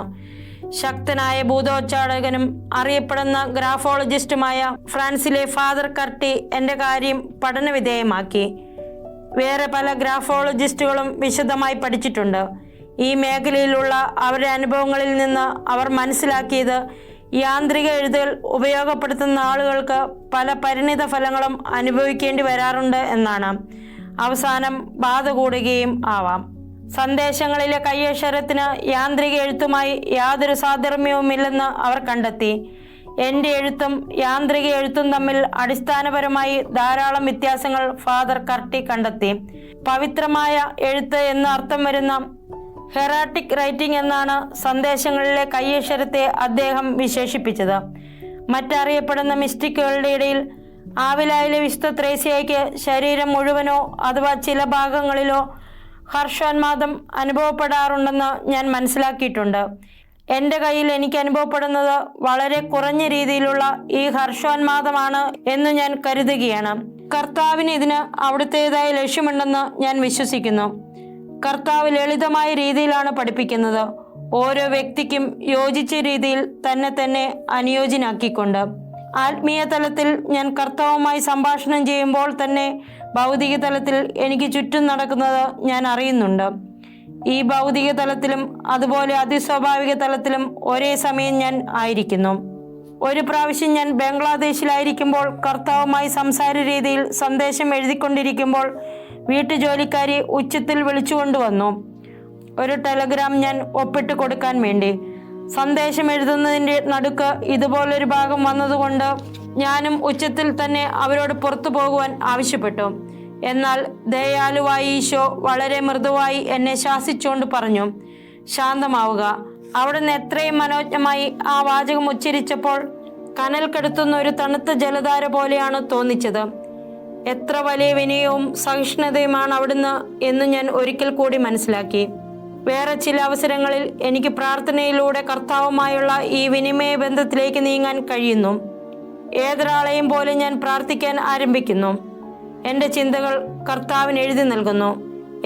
Speaker 2: ശക്തനായ ഭൂതോച്ചാടകനും അറിയപ്പെടുന്ന ഗ്രാഫോളജിസ്റ്റുമായ ഫ്രാൻസിലെ ഫാദർ കർട്ടി എൻ്റെ കാര്യം പഠനവിധേയമാക്കി. വേറെ പല ഗ്രാഫോളജിസ്റ്റുകളും വിശദമായി പഠിച്ചിട്ടുണ്ട്. ഈ മേഖലയിലുള്ള അവരുടെ അനുഭവങ്ങളിൽ നിന്ന് അവർ മനസ്സിലാക്കിയത് യാന്ത്രിക എഴുതുകൾ ഉപയോഗപ്പെടുത്തുന്ന ആളുകൾക്ക് പല പരിണിത ഫലങ്ങളും അനുഭവിക്കേണ്ടി വരാറുണ്ട് എന്നാണ്. അവസാനം ബാധ കൂടുകയും ആവാം. സന്ദേശങ്ങളിലെ കൈയക്ഷരത്തിന് യാന്ത്രിക എഴുത്തുമായി യാതൊരു സാധർമ്യവുമില്ലെന്ന് അവർ കണ്ടെത്തി. എൻ്റെ എഴുത്തും യാന്ത്രിക എഴുത്തും തമ്മിൽ അടിസ്ഥാനപരമായി ധാരാളം വ്യത്യാസങ്ങൾ ഫാദർ കർട്ടി കണ്ടെത്തി. പവിത്രമായ എഴുത്ത് എന്ന് അർത്ഥം വരുന്ന ഹെറാറ്റിക് റൈറ്റിംഗ് എന്നാണ് സന്ദേശങ്ങളിലെ കൈയക്ഷരത്തെ അദ്ദേഹം വിശേഷിപ്പിച്ചത്. മറ്ററിയപ്പെടുന്ന മിസ്റ്റിക്കുകളുടെ ഇടയിൽ ആവിലായിലെ വിശുദ്ധ ത്രേസ്യയ്ക്ക് ശരീരം മുഴുവനോ അഥവാ ചില ഭാഗങ്ങളിലോ ഹർഷോന്മാദം അനുഭവപ്പെടാറുണ്ടെന്ന് ഞാൻ മനസ്സിലാക്കിയിട്ടുണ്ട്. എൻ്റെ കയ്യിൽ എനിക്ക് അനുഭവപ്പെടുന്നത് വളരെ കുറഞ്ഞ രീതിയിലുള്ള ഈ ഹർഷോന്മാദമാണ് എന്ന് ഞാൻ കരുതുകയാണ്. കർത്താവിന് ഇതിന് അവിടുത്തേതായ ലക്ഷ്യമുണ്ടെന്ന് ഞാൻ വിശ്വസിക്കുന്നു. കർത്താവ് ലളിതമായ രീതിയിലാണ് പഠിപ്പിക്കുന്നത്, ഓരോ വ്യക്തിക്കും യോജിച്ച രീതിയിൽ തന്നെ അനുയോജ്യനാക്കിക്കൊണ്ട്. ആത്മീയ തലത്തിൽ ഞാൻ കർത്താവുമായി സംഭാഷണം ചെയ്യുമ്പോൾ തന്നെ ഭൗതിക തലത്തിൽ എനിക്ക് ചുറ്റും നടക്കുന്നത് ഞാൻ അറിയുന്നുണ്ട്. ഈ ഭൗതിക തലത്തിലും അതുപോലെ അതിസ്വാഭാവിക തലത്തിലും ഒരേ സമയം ഞാൻ ആയിരിക്കുന്നു. ഒരു പ്രാവശ്യം ഞാൻ ബംഗ്ലാദേശിലായിരിക്കുമ്പോൾ കർത്താവുമായി സംസാര രീതിയിൽ സന്ദേശം എഴുതിക്കൊണ്ടിരിക്കുമ്പോൾ വീട്ടുജോലിക്കാരി ഉച്ചത്തിൽ വിളിച്ചുകൊണ്ടുവന്നു. ഒരു ടെലഗ്രാം ഞാൻ ഒപ്പിട്ട് കൊടുക്കാൻ വേണ്ടി. സന്ദേശം എഴുതുന്നതിൻ്റെ നടുക്ക് ഇതുപോലൊരു ഭാഗം വന്നതുകൊണ്ട് ഞാനും ഉച്ചത്തിൽ തന്നെ അവരോട് പുറത്തു പോകുവാൻ ആവശ്യപ്പെട്ടു. എന്നാൽ ദയാലുവായ ഈശോ വളരെ മൃദുവായി എന്നെ ശാസിച്ചുകൊണ്ട് പറഞ്ഞു, ശാന്തമാവുക. അവിടുന്ന് എത്രയും മനോജ്ഞമായി ആ വാചകം ഉച്ചരിച്ചപ്പോൾ കനൽ കെടുത്തുന്ന ഒരു തണുത്ത ജലധാര പോലെയാണ് തോന്നിച്ചത്. എത്ര വലിയ വിനയവും സഹിഷ്ണുതയുമാണ് അവിടുന്ന് എന്ന് ഞാൻ ഒരിക്കൽ കൂടി മനസ്സിലാക്കി. വേറെ ചില അവസരങ്ങളിൽ എനിക്ക് പ്രാർത്ഥനയിലൂടെ കർത്താവുമായുള്ള ഈ വിനിമയ ബന്ധത്തിലേക്ക് നീങ്ങാൻ കഴിയുന്നു. ഏതൊരാളെയും പോലെ ഞാൻ പ്രാർത്ഥിക്കാൻ ആരംഭിക്കുന്നു. എൻ്റെ ചിന്തകൾ കർത്താവിന് എഴുതി നൽകുന്നു.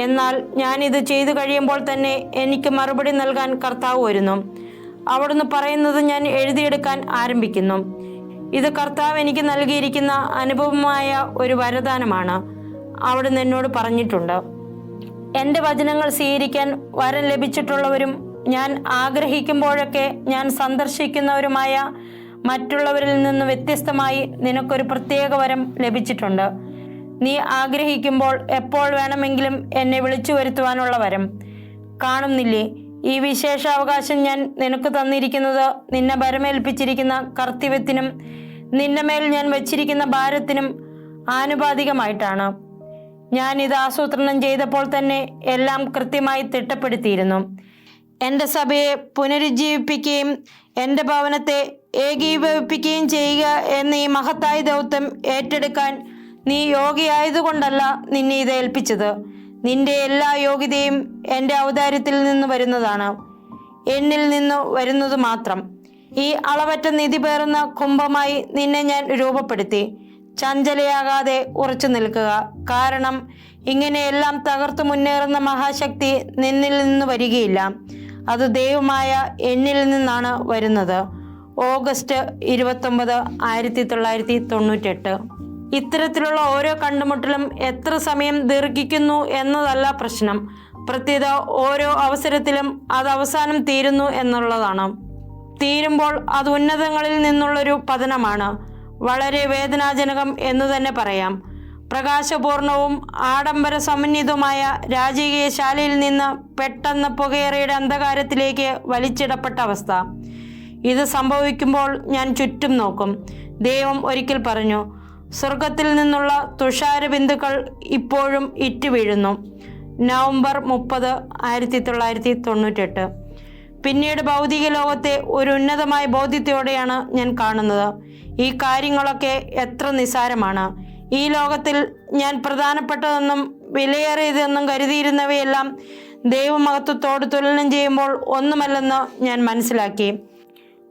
Speaker 2: എന്നാൽ ഞാനിത് ചെയ്തു കഴിയുമ്പോൾ തന്നെ എനിക്ക് മറുപടി നൽകാൻ കർത്താവ് വരുന്നു. അവിടുന്ന് പറയുന്നത് ഞാൻ എഴുതിയെടുക്കാൻ ആരംഭിക്കുന്നു. ഇത് കർത്താവ് എനിക്ക് നൽകിയിരിക്കുന്ന അനുഭവമായ ഒരു വരദാനമാണ്. അവിടുന്ന് എന്നോട് പറഞ്ഞിട്ടുണ്ട്. എൻ്റെ വചനങ്ങൾ സ്വീകരിക്കാൻ വരം ലഭിച്ചിട്ടുള്ളവരും ഞാൻ ആഗ്രഹിക്കുമ്പോഴൊക്കെ ഞാൻ സന്ദർശിക്കുന്നവരുമായ മറ്റുള്ളവരിൽ നിന്ന് വ്യത്യസ്തമായി നിനക്കൊരു പ്രത്യേക വരം ലഭിച്ചിട്ടുണ്ട്. നീ ആഗ്രഹിക്കുമ്പോൾ എപ്പോൾ വേണമെങ്കിലും എന്നെ വിളിച്ചു വരുത്തുവാനുള്ള വരം. കാണുന്നില്ലേ, ഈ വിശേഷാവകാശം ഞാൻ നിനക്ക് തന്നിരിക്കുന്നത് നിന്നെ ഭരമേൽപ്പിച്ചിരിക്കുന്ന കർത്തവ്യത്തിനും നിന്റെ മേൽ ഞാൻ വച്ചിരിക്കുന്ന ഭാരത്തിനും ആനുപാതികമായിട്ടാണ്. ഞാൻ ഇത് ആസൂത്രണം ചെയ്തപ്പോൾ തന്നെ എല്ലാം കൃത്യമായി തിട്ടപ്പെടുത്തിയിരുന്നു. എൻ്റെ സഭയെ പുനരുജ്ജീവിപ്പിക്കുകയും എൻ്റെ ഭവനത്തെ ഏകീഭവിപ്പിക്കുകയും ചെയ്യുക എന്ന ഈ മഹത്തായ ദൗത്യം ഏറ്റെടുക്കാൻ നീ യോഗ്യയായതുകൊണ്ടല്ല നിന്നെ ഇത് ഏൽപ്പിച്ചത്. നിന്റെ എല്ലാ യോഗ്യതയും എൻ്റെ ഔദാര്യത്തിൽ നിന്ന് വരുന്നതാണ്, എന്നിൽ നിന്ന് വരുന്നത് മാത്രം. ഈ അളവറ്റ നിധി പേറുന്ന കുംഭമായി നിന്നെ ഞാൻ രൂപപ്പെടുത്തി. ചഞ്ചലയാകാതെ ഉറച്ചു നിൽക്കുക. കാരണം ഇങ്ങനെയെല്ലാം തകർത്തു മുന്നേറുന്ന മഹാശക്തി നിന്നിൽ നിന്ന് വരികയില്ല, അത് ദൈവമായ എന്നിൽ നിന്നാണ് വരുന്നത്. ഓഗസ്റ്റ് 29, 1998. ഇത്തരത്തിലുള്ള ഓരോ കണ്ടുമുട്ടലും എത്ര സമയം ദീർഘിക്കുന്നു എന്നതല്ല പ്രശ്നം. പ്രത്യേക ഓരോ അവസരത്തിലും അത് അവസാനം തീരുന്നു എന്നുള്ളതാണ്. തീരുമ്പോൾ അത് ഉന്നതങ്ങളിൽ നിന്നുള്ളൊരു പതനമാണ്. വളരെ വേദനാജനകം എന്ന് തന്നെ പറയാം. പ്രകാശപൂർണവും ആഡംബര സമന്വിതവുമായ രാജകീയശാലയിൽ നിന്ന് പെട്ടെന്ന് പുകയേറിയുടെ അന്ധകാരത്തിലേക്ക് വലിച്ചിടപ്പെട്ട അവസ്ഥ. ഇത് സംഭവിക്കുമ്പോൾ ഞാൻ ചുറ്റും നോക്കും. ദൈവം ഒരിക്കൽ പറഞ്ഞു, സ്വർഗത്തിൽ നിന്നുള്ള തുഷാര ബിന്ദുക്കൾ ഇപ്പോഴും ഇറ്റുവീഴുന്നു. നവംബർ 30, 1998. പിന്നീട് ഭൗതിക ലോകത്തെ ഒരു ഉന്നതമായ ബോധ്യത്തോടെയാണ് ഞാൻ കാണുന്നത്. ഈ കാര്യങ്ങളൊക്കെ എത്ര നിസ്സാരമാണ്. ഈ ലോകത്തിൽ ഞാൻ പ്രധാനപ്പെട്ടതെന്നും വിലയേറിയതെന്നും കരുതിയിരുന്നവയെല്ലാം ദൈവമഹത്വത്തോട് തുലനം ചെയ്യുമ്പോൾ ഒന്നുമല്ലെന്ന് ഞാൻ മനസ്സിലാക്കി.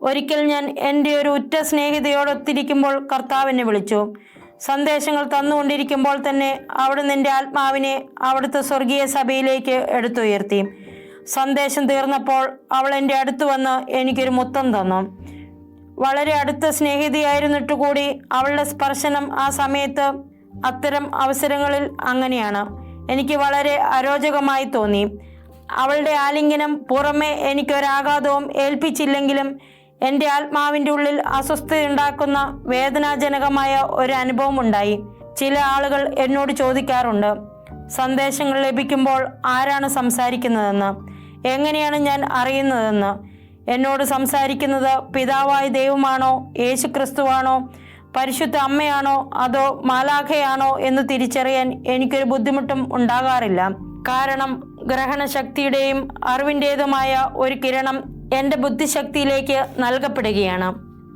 Speaker 2: ഒരിക്കൽ ഞാൻ എൻ്റെ ഒരു ഉറ്റ സ്നേഹിതയോടൊത്തിരിക്കുമ്പോൾ കർത്താവ് എന്നെ വിളിച്ചു. സന്ദേശങ്ങൾ തന്നുകൊണ്ടിരിക്കുമ്പോൾ തന്നെ അവിടുന്ന് എൻ്റെ ആത്മാവിനെ അവിടുത്തെ സ്വർഗീയ സഭയിലേക്ക് എടുത്തുയർത്തി. സന്ദേശം തീർന്നപ്പോൾ അവൾ എൻ്റെ അടുത്ത് വന്ന് എനിക്കൊരു മുത്തം തന്നു. വളരെ അടുത്ത സ്നേഹിതയായിരുന്നിട്ട് കൂടി അവളുടെ സ്പർശനം ആ സമയത്ത്, അത്തരം അവസരങ്ങളിൽ അങ്ങനെയാണ്, എനിക്ക് വളരെ അരോചകമായി തോന്നി. അവളുടെ ആലിംഗനം പുറമെ എനിക്കൊരാഘാതവും ഏൽപ്പിച്ചില്ലെങ്കിലും എൻ്റെ ആത്മാവിൻ്റെ ഉള്ളിൽ അസ്വസ്ഥതയുണ്ടാക്കുന്ന വേദനാജനകമായ ഒരു അനുഭവം ഉണ്ടായി. ചില ആളുകൾ എന്നോട് ചോദിക്കാറുണ്ട്, സന്ദേശങ്ങൾ ലഭിക്കുമ്പോൾ ആരാണ് സംസാരിക്കുന്നതെന്ന്, എങ്ങനെയാണ് ഞാൻ അറിയുന്നതെന്ന്. എന്നോട് സംസാരിക്കുന്നത് പിതാവായ ദൈവമാണോ, യേശുക്രിസ്തുവാണോ, പരിശുദ്ധ അമ്മയാണോ, അതോ മാലാഖയാണോ എന്ന് തിരിച്ചറിയാൻ എനിക്കൊരു ബുദ്ധിമുട്ടും ഉണ്ടാകാറില്ല. കാരണം ഗ്രഹണശക്തിയുടെയും അറിവിൻ്റേതുമായ ഒരു കിരണം എൻ്റെ ബുദ്ധിശക്തിയിലേക്ക് നൽകപ്പെടുകയാണ്.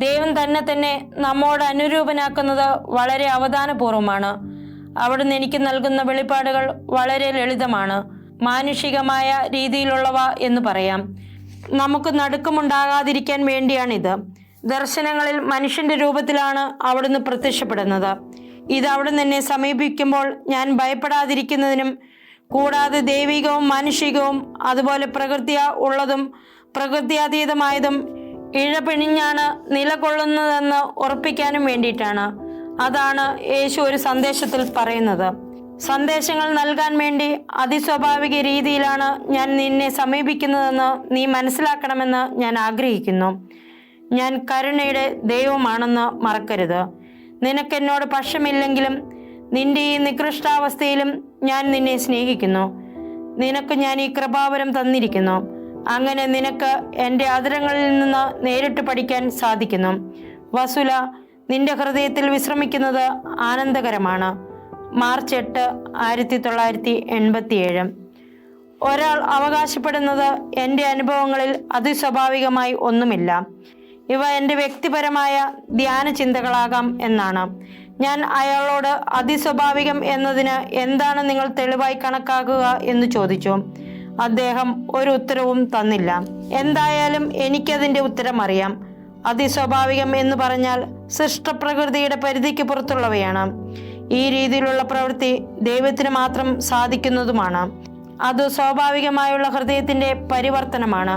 Speaker 2: ദൈവം തന്നെ നമ്മോട് അനുരൂപനാക്കുന്നത് വളരെ അവധാനപൂർവമാണ്. അവിടുന്ന് എനിക്ക് നൽകുന്ന വെളിപ്പാടുകൾ വളരെ ലളിതമാണ്, മാനുഷികമായ രീതിയിലുള്ളവ എന്ന് പറയാം. നമുക്ക് നടുക്കമുണ്ടാകാതിരിക്കാൻ വേണ്ടിയാണിത്. ദർശനങ്ങളിൽ മനുഷ്യന്റെ രൂപത്തിലാണ് അവിടുന്ന് പ്രത്യക്ഷപ്പെടുന്നത്. ഇത് അവിടുന്ന് എന്നെ സമീപിക്കുമ്പോൾ ഞാൻ ഭയപ്പെടാതിരിക്കുന്നതിനും, കൂടാതെ ദൈവികവും മാനുഷികവും അതുപോലെ പ്രകൃത്യാ ഉള്ളതും പ്രകൃത്യാതീതമായതും ഇഴപിണിഞ്ഞാണ് നിലകൊള്ളുന്നതെന്ന് ഉറപ്പിക്കാനും വേണ്ടിയിട്ടാണ്. അതാണ് യേശു ഒരു സന്ദേശത്തിൽ പറയുന്നത്. സന്ദേശങ്ങൾ നൽകാൻ വേണ്ടി അതിസ്വാഭാവിക രീതിയിലാണ് ഞാൻ നിന്നെ സമീപിക്കുന്നതെന്ന് നീ മനസ്സിലാക്കണമെന്ന് ഞാൻ ആഗ്രഹിക്കുന്നു. ഞാൻ കരുണയുടെ ദൈവമാണെന്ന് മറക്കരുത്. നിനക്കെന്നോട് പക്ഷമില്ലെങ്കിലും നിന്റെ ഈ നികൃഷ്ടാവസ്ഥയിലും ഞാൻ നിന്നെ സ്നേഹിക്കുന്നു. നിനക്ക് ഞാൻ ഈ കൃപാവരം തന്നിരിക്കുന്നു. അങ്ങനെ നിനക്ക് എൻ്റെ അധരങ്ങളിൽ നിന്ന് നേരിട്ട് പഠിക്കാൻ സാധിക്കുന്നു. വസുല, നിന്റെ ഹൃദയത്തിൽ വിശ്രമിക്കുന്നത് ആനന്ദകരമാണ്. മാർച്ച് 8, 1987. ഒരാൾ അവകാശപ്പെടുന്നത് എൻ്റെ അനുഭവങ്ങളിൽ അതിസ്വാഭാവികമായി ഒന്നുമില്ല. ഇവ എൻ്റെ വ്യക്തിപരമായ ധ്യാന ചിന്തകളാകാം എന്നാണ്. ഞാൻ അയാളോട് അതിസ്വാഭാവികം എന്നതിന് എന്താണ് നിങ്ങൾ തെളിവായി കണക്കാക്കുക എന്ന് ചോദിച്ചു. അദ്ദേഹം ഒരു ഉത്തരവും തന്നില്ല. എന്തായാലും എനിക്കതിൻ്റെ ഉത്തരം അറിയാം. അതിസ്വാഭാവികം എന്ന് പറഞ്ഞാൽ സൃഷ്ടപ്രകൃതിയുടെ പരിധിക്ക് പുറത്തുള്ളവയാണ്. ഈ രീതിയിലുള്ള പ്രവൃത്തി ദൈവത്തിന് മാത്രം സാധിക്കുന്നതുമാണ്. അത് സ്വാഭാവികമായുള്ള ഹൃദയത്തിൻ്റെ പരിവർത്തനമാണ്.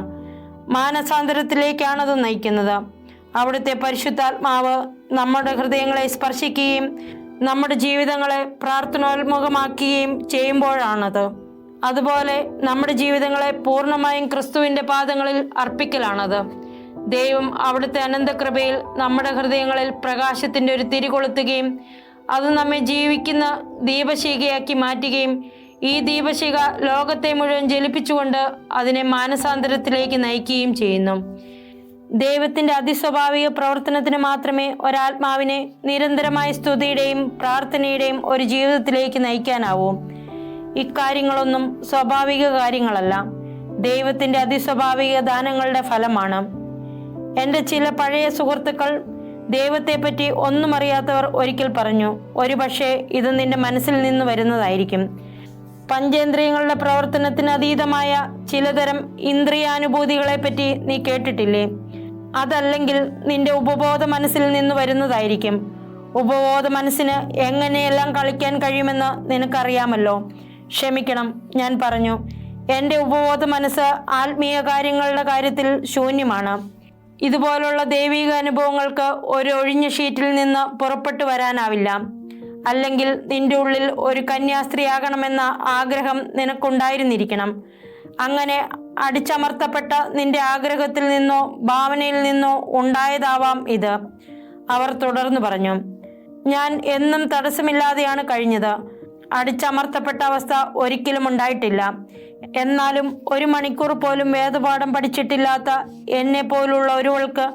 Speaker 2: മാനസാന്തരത്തിലേക്കാണത് നയിക്കുന്നത്. അവിടുത്തെ പരിശുദ്ധാത്മാവ് നമ്മുടെ ഹൃദയങ്ങളെ സ്പർശിക്കുകയും നമ്മുടെ ജീവിതങ്ങളെ പ്രാർത്ഥനോന്മുഖമാക്കുകയും ചെയ്യുമ്പോഴാണത്. അതുപോലെ നമ്മുടെ ജീവിതങ്ങളെ പൂർണ്ണമായും ക്രിസ്തുവിൻ്റെ പാദങ്ങളിൽ അർപ്പിക്കലാണത്. ദൈവം അവിടുത്തെ അനന്തകൃപയിൽ നമ്മുടെ ഹൃദയങ്ങളിൽ പ്രകാശത്തിൻ്റെ ഒരു തിരി കൊളുത്തുകയും അത് നമ്മെ ജീവിക്കുന്ന ദീപശിഖയാക്കി മാറ്റുകയും ഈ ദീപശിഖ ലോകത്തെ മുഴുവൻ ജ്വലിപ്പിച്ചുകൊണ്ട് അതിനെ മാനസാന്തരത്തിലേക്ക് നയിക്കുകയും ചെയ്യുന്നു. ദൈവത്തിൻ്റെ അതിസ്വാഭാവിക പ്രവർത്തനത്തിന് മാത്രമേ ഒരാത്മാവിനെ നിരന്തരമായ സ്തുതിയുടെയും പ്രാർത്ഥനയുടെയും ഒരു ജീവിതത്തിലേക്ക് നയിക്കാനാവൂ. ഇക്കാര്യങ്ങളൊന്നും സ്വാഭാവിക കാര്യങ്ങളല്ല, ദൈവത്തിൻ്റെ അതിസ്വാഭാവിക ദാനങ്ങളുടെ ഫലമാണ്. എൻ്റെ ചില പഴയ സുഹൃത്തുക്കൾ, ദൈവത്തെപ്പറ്റി ഒന്നും അറിയാത്തവർ ഒരിക്കൽ പറഞ്ഞു, ഒരുപക്ഷെ ഇത് നിന്റെ മനസ്സിൽ നിന്ന് വരുന്നതായിരിക്കും. പഞ്ചേന്ദ്രിയങ്ങളുടെ പ്രവർത്തനത്തിന് അതീതമായ ചിലതരം ഇന്ദ്രിയാനുഭൂതികളെപ്പറ്റി നീ കേട്ടിട്ടില്ലേ? അതല്ലെങ്കിൽ നിന്റെ ഉപബോധ മനസ്സിൽ നിന്ന് വരുന്നതായിരിക്കും. ഉപബോധ മനസ്സിന് എങ്ങനെയെല്ലാം കളിക്കാൻ കഴിയുമെന്ന് നിനക്കറിയാമല്ലോ. ക്ഷമിക്കണം, ഞാൻ പറഞ്ഞു, എൻ്റെ ഉപബോധ മനസ്സ് ആത്മീയ കാര്യങ്ങളുടെ കാര്യത്തിൽ ശൂന്യമാണ്. ഇതുപോലുള്ള ദൈവിക അനുഭവങ്ങൾക്ക് ഒരു ഒഴിഞ്ഞ ഷീറ്റിൽ നിന്ന് പുറപ്പെട്ടു വരാനാവില്ല. അല്ലെങ്കിൽ നിന്റെ ഉള്ളിൽ ഒരു കന്യാസ്ത്രീയാകണമെന്ന ആഗ്രഹം നിനക്കുണ്ടായിരുന്നിരിക്കണം. അങ്ങനെ അടിച്ചമർത്തപ്പെട്ട നിന്റെ ആഗ്രഹത്തിൽ നിന്നോ ഭാവനയിൽ നിന്നോ ഉണ്ടായതാവാം ഇത്. അവർ തുടർന്നു പറഞ്ഞു, ഞാൻ എന്നും തടസ്സമില്ലാതെയാണ് കഴിഞ്ഞത്. അടിച്ചമർത്തപ്പെട്ട അവസ്ഥ ഒരിക്കലും ഉണ്ടായിട്ടില്ല. എന്നാലും 1 മണിക്കൂർ പോലും വേദപാഠം പഠിച്ചിട്ടില്ലാത്ത എന്നെ പോലുള്ള ഒരുവൾക്ക്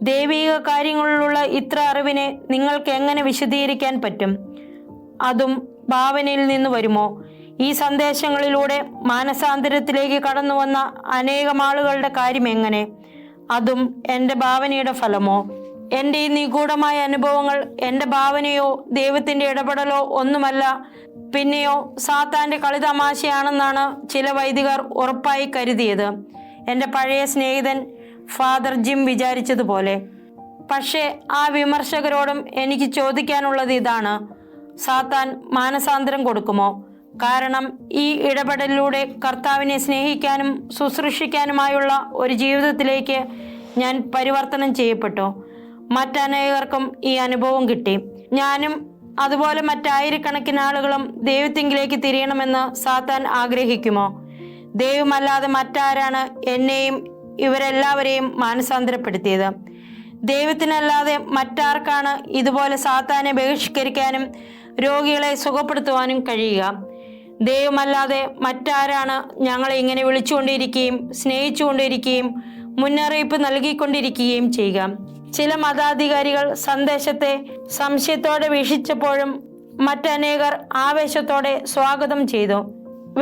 Speaker 2: ദൈവിക കാര്യങ്ങളിലുള്ള ഇത്ര അറിവിനെ നിങ്ങൾക്ക് എങ്ങനെ വിശദീകരിക്കാൻ പറ്റും? അതും ഭാവനയിൽ നിന്ന് വരുമോ? ഈ സന്ദേശങ്ങളിലൂടെ മാനസാന്തരത്തിലേക്ക് കടന്നു വന്ന അനേകം ആളുകളുടെ കാര്യം എങ്ങനെ? അതും എൻ്റെ ഭാവനയുടെ ഫലമോ? എൻ്റെ ഈ നിഗൂഢമായ അനുഭവങ്ങൾ എൻ്റെ ഭാവനയോ ദൈവത്തിൻ്റെ ഇടപെടലോ ഒന്നുമല്ല, പിന്നെയോ സാത്താൻ്റെ കളിതമാശയാണെന്നാണ് ചില വൈദികർ ഉറപ്പായി കരുതിയത്. എൻ്റെ പഴയ സ്നേഹിതൻ ഫാദർ ജിം വിചാരിച്ചതുപോലെ. പക്ഷേ ആ വിമർശകരോടും എനിക്ക് ചോദിക്കാനുള്ളത് ഇതാണ്: സാത്താൻ മാനസാന്തരം കൊടുക്കുമോ? കാരണം ഈ ഇടപെടലിലൂടെ കർത്താവിനെ സ്നേഹിക്കാനും ശുശ്രൂഷിക്കാനുമായുള്ള ഒരു ജീവിതത്തിലേക്ക് ഞാൻ പരിവർത്തനം ചെയ്യപ്പെട്ടു. മറ്റനേകർക്കും ഈ അനുഭവം കിട്ടി. ഞാനും അതുപോലെ മറ്റായിരക്കണക്കിന് ആളുകളും ദൈവത്തിങ്കിലേക്ക് തിരിയണമെന്ന് സാത്താൻ ആഗ്രഹിക്കുമോ? ദൈവമല്ലാതെ മറ്റാരാണ് എന്നെയും ഇവരെല്ലാവരെയും മാനസാന്തരപ്പെടുത്തിയത്. ദൈവത്തിനല്ലാതെ മറ്റാർക്കാണ് ഇതുപോലെ സാത്താനെ ബഹിഷ്കരിക്കാനും രോഗികളെ സുഖപ്പെടുത്തുവാനും കഴിയുക? ദൈവമല്ലാതെ മറ്റാരാണ് ഞങ്ങളെ ഇങ്ങനെ വിളിച്ചുകൊണ്ടിരിക്കുകയും സ്നേഹിച്ചുകൊണ്ടിരിക്കുകയും മുന്നറിയിപ്പ് നൽകിക്കൊണ്ടിരിക്കുകയും ചെയ്യുക? ചില മതാധികാരികൾ സന്ദേശത്തെ സംശയത്തോടെ വീക്ഷിച്ചപ്പോഴും മറ്റനേകർ ആവേശത്തോടെ സ്വാഗതം ചെയ്തു.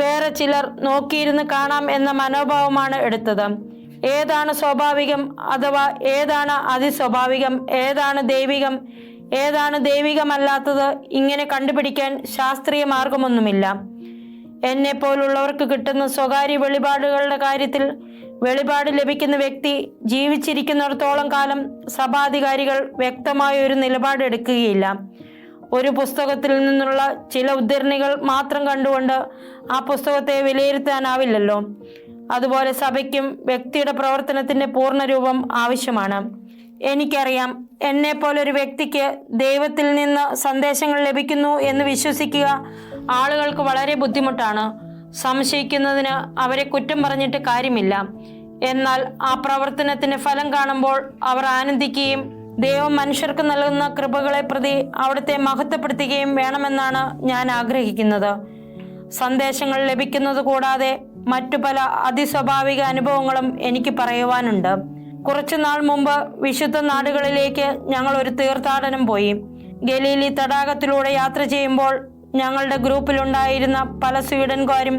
Speaker 2: വേറെ ചിലർ നോക്കിയിരുന്ന് കാണാം എന്ന മനോഭാവമാണ് എടുത്തത്. ഏതാണ് സ്വാഭാവികം അഥവാ ഏതാണ് അതിസ്വാഭാവികം, ഏതാണ് ദൈവികം, ഏതാണ് ദൈവികമല്ലാത്തത്, ഇങ്ങനെ കണ്ടുപിടിക്കാൻ ശാസ്ത്രീയ മാർഗമൊന്നുമില്ല. എന്നെ പോലുള്ളവർക്ക് കിട്ടുന്ന സ്വകാര്യ വെളിപാടുകളുടെ കാര്യത്തിൽ വെളിപാട് ലഭിക്കുന്ന വ്യക്തി ജീവിച്ചിരിക്കുന്നിടത്തോളം കാലം സഭാധികാരികൾ വ്യക്തമായ ഒരു നിലപാടെടുക്കുകയില്ല. ഒരു പുസ്തകത്തിൽ നിന്നുള്ള ചില ഉദ്ധരണികൾ മാത്രം കണ്ടുകൊണ്ട് ആ പുസ്തകത്തെ വിലയിരുത്താനാവില്ലല്ലോ. അതുപോലെ സഭയ്ക്കും വ്യക്തിയുടെ പ്രവർത്തനത്തിന്റെ പൂർണ്ണരൂപം ആവശ്യമാണ്. എനിക്കറിയാം, എന്നെ പോലൊരു വ്യക്തിക്ക് ദൈവത്തിൽ നിന്ന് സന്ദേശങ്ങൾ ലഭിക്കുന്നു എന്ന് വിശ്വസിക്കുക ആളുകൾക്ക് വളരെ ബുദ്ധിമുട്ടാണ്. സംശയിക്കുന്നതിന് അവരെ കുറ്റം പറഞ്ഞിട്ട് കാര്യമില്ല. എന്നാൽ ആ പ്രവർത്തനത്തിന്റെ ഫലം കാണുമ്പോൾ അവർ ആനന്ദിക്കുകയും ദൈവം മനുഷ്യർക്ക് നൽകുന്ന കൃപകളെ പ്രതി അവിടുത്തെ മഹത്വപ്പെടുത്തുകയും വേണമെന്നാണ് ഞാൻ ആഗ്രഹിക്കുന്നത്. സന്ദേശങ്ങൾ ലഭിക്കുന്നത് കൂടാതെ മറ്റു പല അതിസ്വാഭാവിക അനുഭവങ്ങളും എനിക്ക് പറയുവാനുണ്ട്. കുറച്ചു നാൾ മുമ്പ് വിശുദ്ധ നാടുകളിലേക്ക് ഞങ്ങൾ ഒരു തീർത്ഥാടനം പോയി. ഗലീലി തടാകത്തിലൂടെ യാത്ര ചെയ്യുമ്പോൾ ഞങ്ങളുടെ ഗ്രൂപ്പിലുണ്ടായിരുന്ന പല സ്വീഡൻകാരും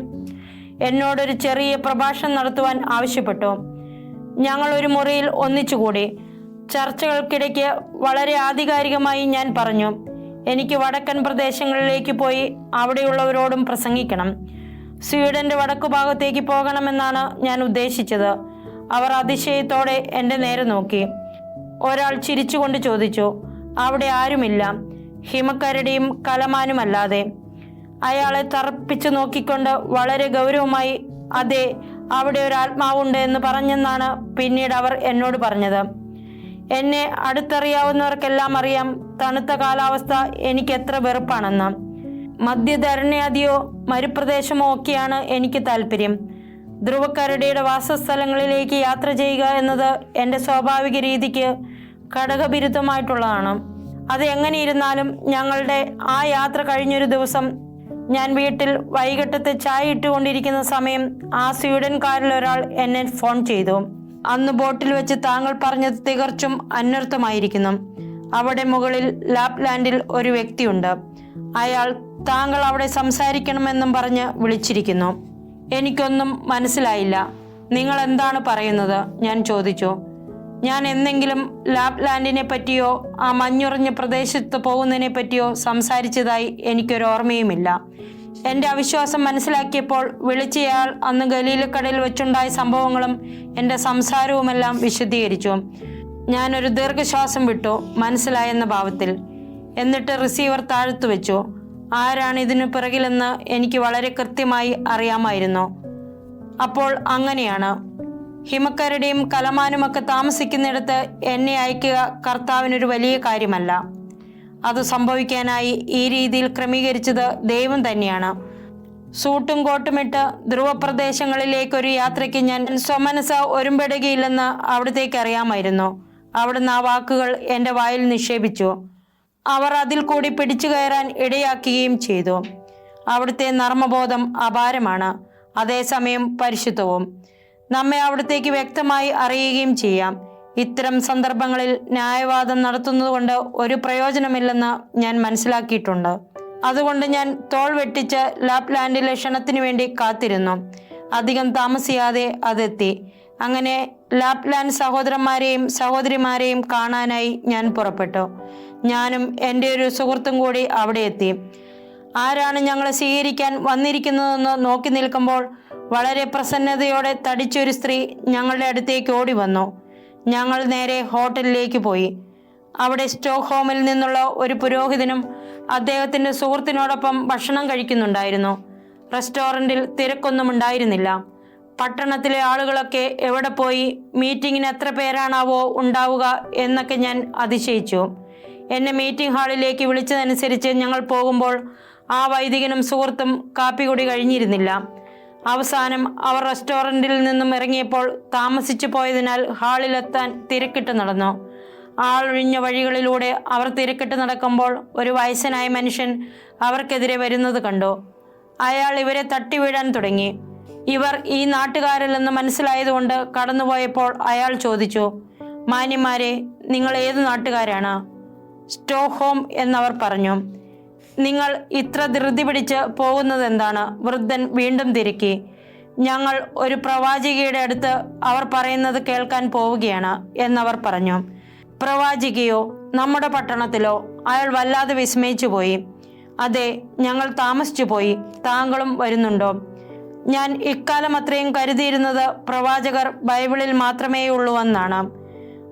Speaker 2: എന്നോടൊരു ചെറിയ പ്രഭാഷണം നടത്തുവാൻ ആവശ്യപ്പെട്ടു. ഞങ്ങൾ ഒരു മുറിയിൽ ഒന്നിച്ചുകൂടി. ചർച്ചകൾക്കിടയ്ക്ക് വളരെ ആധികാരികമായി ഞാൻ പറഞ്ഞു, എനിക്ക് വടക്കൻ പ്രദേശങ്ങളിലേക്ക് പോയി അവിടെയുള്ളവരോടും പ്രസംഗിക്കണം. സ്വീഡന്റെ വടക്കുഭാഗത്തേക്ക് പോകണമെന്നാണ് ഞാൻ ഉദ്ദേശിച്ചത്. അവർ അതിശയത്തോടെ എൻ്റെ നേരെ നോക്കി. ഒരാൾ ചിരിച്ചുകൊണ്ട് ചോദിച്ചു, അവിടെ ആരുമില്ല, ഹിമക്കരടിയും കലമാനുമല്ലാതെ? അയാളെ തറപ്പിച്ചു നോക്കിക്കൊണ്ട് വളരെ ഗൗരവമായി, അതെ, അവിടെ ഒരു ആത്മാവുണ്ട് എന്ന് പറഞ്ഞെന്നാണ് പിന്നീട് അവർ എന്നോട് പറഞ്ഞത്. എന്നെ അടുത്തറിയാവുന്നവർക്കെല്ലാം അറിയാം തണുത്ത കാലാവസ്ഥ എനിക്ക് എത്ര വെറുപ്പാണെന്ന്. മധ്യധരണാദിയോ മരുപ്രദേശമോ ഒക്കെയാണ് എനിക്ക് താല്പര്യം. ധ്രുവക്കരടിയുടെ വാസസ്ഥലങ്ങളിലേക്ക് യാത്ര ചെയ്യുക എന്നത് എൻ്റെ സ്വാഭാവിക രീതിക്ക് ഘടകവിരുദ്ധമായിട്ടുള്ളതാണ്. അത് എങ്ങനെയിരുന്നാലും ഞങ്ങളുടെ ആ യാത്ര കഴിഞ്ഞൊരു ദിവസം ഞാൻ വീട്ടിൽ വൈകിട്ടത്തെ ചായ ഇട്ടുകൊണ്ടിരിക്കുന്ന സമയം ആ സ്വീഡൻകാരിൽ ഒരാൾ എന്നെ ഫോൺ ചെയ്തു. അന്ന് ബോട്ടിൽ വെച്ച് താങ്കൾ പറഞ്ഞത് തികച്ചും അന്വർത്ഥമായിരിക്കുന്നു. അവിടെ മുകളിൽ ലാപ്ലാൻഡിൽ ഒരു വ്യക്തിയുണ്ട്. അയാൾ താങ്കൾ അവിടെ സംസാരിക്കണമെന്നും പറഞ്ഞ് വിളിച്ചിരിക്കുന്നു. എനിക്കൊന്നും മനസ്സിലായില്ല. നിങ്ങൾ എന്താണ് പറയുന്നത്? ഞാൻ ചോദിച്ചു. ഞാൻ എന്തെങ്കിലും ലാപ്ലാൻഡിനെ പറ്റിയോ ആ മഞ്ഞുറഞ്ഞ പ്രദേശത്ത് പോകുന്നതിനെ പറ്റിയോ സംസാരിച്ചതായി എനിക്കൊരു ഓർമ്മയുമില്ല. എൻ്റെ അവിശ്വാസം മനസ്സിലാക്കിയപ്പോൾ വിളിച്ചയാൾ അന്ന് ഗലീലക്കടയിൽ വെച്ചുണ്ടായ സംഭവങ്ങളും എൻ്റെ സംസാരവുമെല്ലാം വിശദീകരിച്ചു. ഞാനൊരു ദീർഘശ്വാസം വിട്ടു, മനസ്സിലായെന്ന ഭാവത്തിൽ. എന്നിട്ട് റിസീവർ താഴ്ത്തു വെച്ചു. ആരാണ് ഇതിനു പിറകിലെന്ന് എനിക്ക് വളരെ കൃത്യമായി അറിയാമായിരുന്നു. അപ്പോൾ അങ്ങനെയാണ്, ഹിമക്കരടിയും കലമാനുമൊക്കെ താമസിക്കുന്നിടത്ത് എന്നെ അയക്കുക കർത്താവിനൊരു വലിയ കാര്യമല്ല. അത് സംഭവിക്കാനായി ഈ രീതിയിൽ ക്രമീകരിച്ചത് ദൈവം തന്നെയാണ്. സൂട്ടും കോട്ടുമിട്ട് ധ്രുവപ്രദേശങ്ങളിലേക്കൊരു യാത്രയ്ക്ക് ഞാൻ സ്വമനസ ഒരുമ്പെടുകയില്ലെന്ന് അവിടത്തേക്ക് അറിയാമായിരുന്നു. അവിടുന്ന് ആ വാക്കുകൾ എൻ്റെ വായിൽ നിക്ഷേപിച്ചു. അവർ അതിൽ കൂടി പിടിച്ചു കയറാൻ ഇടയാക്കുകയും ചെയ്തു. അവിടുത്തെ നർമ്മബോധം അപാരമാണ്, അതേസമയം പരിശുദ്ധവും. നമ്മെ അവിടത്തേക്ക് വ്യക്തമായി അറിയുകയും ചെയ്യാം. ഇത്തരം സന്ദർഭങ്ങളിൽ ന്യായവാദം നടത്തുന്നതുകൊണ്ട് ഒരു പ്രയോജനമില്ലെന്ന് ഞാൻ മനസ്സിലാക്കിയിട്ടുണ്ട്. അതുകൊണ്ട് ഞാൻ തോൾ വെട്ടിച്ച് ലാപ്ലാൻഡിലെ ക്ഷണത്തിനു വേണ്ടി കാത്തിരുന്നു. അധികം താമസിയാതെ അതെത്തി. അങ്ങനെ ലാപ്ലാൻഡ് സഹോദരന്മാരെയും സഹോദരിമാരെയും കാണാനായി ഞാൻ പുറപ്പെട്ടു. ഞാനും എൻ്റെ ഒരു സുഹൃത്തും കൂടി അവിടെ എത്തി. ആരാണ് ഞങ്ങളെ സ്വീകരിക്കാൻ വന്നിരിക്കുന്നതെന്ന് നോക്കി നിൽക്കുമ്പോൾ വളരെ പ്രസന്നതയോടെ തടിച്ചൊരു സ്ത്രീ ഞങ്ങളുടെ അടുത്തേക്ക് ഓടി വന്നു. ഞങ്ങൾ നേരെ ഹോട്ടലിലേക്ക് പോയി. അവിടെ സ്റ്റോക്ക്ഹോമിൽ നിന്നുള്ള ഒരു പുരോഹിതനും അദ്ദേഹത്തിൻ്റെ സുഹൃത്തിനോടൊപ്പം ഭക്ഷണം കഴിക്കുന്നുണ്ടായിരുന്നു. റെസ്റ്റോറൻറ്റിൽ തിരക്കൊന്നും ഉണ്ടായിരുന്നില്ല. പട്ടണത്തിലെ ആളുകളൊക്കെ എവിടെ പോയി, മീറ്റിങ്ങിന് എത്ര പേരാണാവോ ഉണ്ടാവുക എന്നൊക്കെ ഞാൻ അതിശയിച്ചു. എന്നെ മീറ്റിംഗ് ഹാളിലേക്ക് വിളിച്ചതനുസരിച്ച് ഞങ്ങൾ പോകുമ്പോൾ ആ വൈദികനും സുഹൃത്തും കാപ്പി കുടി കഴിഞ്ഞിരുന്നില്ല. അവസാനം അവർ റെസ്റ്റോറൻറ്റിൽ നിന്നും ഇറങ്ങിയപ്പോൾ താമസിച്ചു പോയതിനാൽ ഹാളിലെത്താൻ തിരക്കിട്ട് നടന്നു. ആളൊഴിഞ്ഞ വഴികളിലൂടെ അവർ തിരക്കിട്ട് നടക്കുമ്പോൾ ഒരു വയസ്സനായ മനുഷ്യൻ അവർക്കെതിരെ വരുന്നത് കണ്ടു. അയാൾ ഇവരെ തട്ടി വീഴാൻ തുടങ്ങി. ഇവർ ഈ നാട്ടുകാരില്ലെന്ന് മനസ്സിലായതുകൊണ്ട് കടന്നുപോയപ്പോൾ അയാൾ ചോദിച്ചു, മാന്യന്മാരെ, നിങ്ങൾ ഏത് നാട്ടുകാരാണ്? സ്റ്റോക്ക്ഹോം എന്നവർ പറഞ്ഞു. നിങ്ങൾ ഇത്ര ധൃതി പിടിച്ച് പോകുന്നത് എന്താണ്? വൃദ്ധൻ വീണ്ടും തിരക്കി. ഞങ്ങൾ ഒരു പ്രവാചികയുടെ അടുത്ത് അവർ പറയുന്നത് കേൾക്കാൻ പോവുകയാണ് എന്നവർ പറഞ്ഞു. പ്രവാചികയോ? നമ്മുടെ പട്ടണത്തിലോ? അയാൾ വല്ലാതെ വിസ്മയിച്ചു പോയി. അതെ, ഞങ്ങൾ താമസിച്ചു പോയി. താങ്കളും വരുന്നുണ്ടോ? ഞാൻ ഇക്കാലം അത്രയും കരുതിയിരുന്നത് പ്രവാചകർ ബൈബിളിൽ മാത്രമേയുള്ളൂവെന്നാണ്.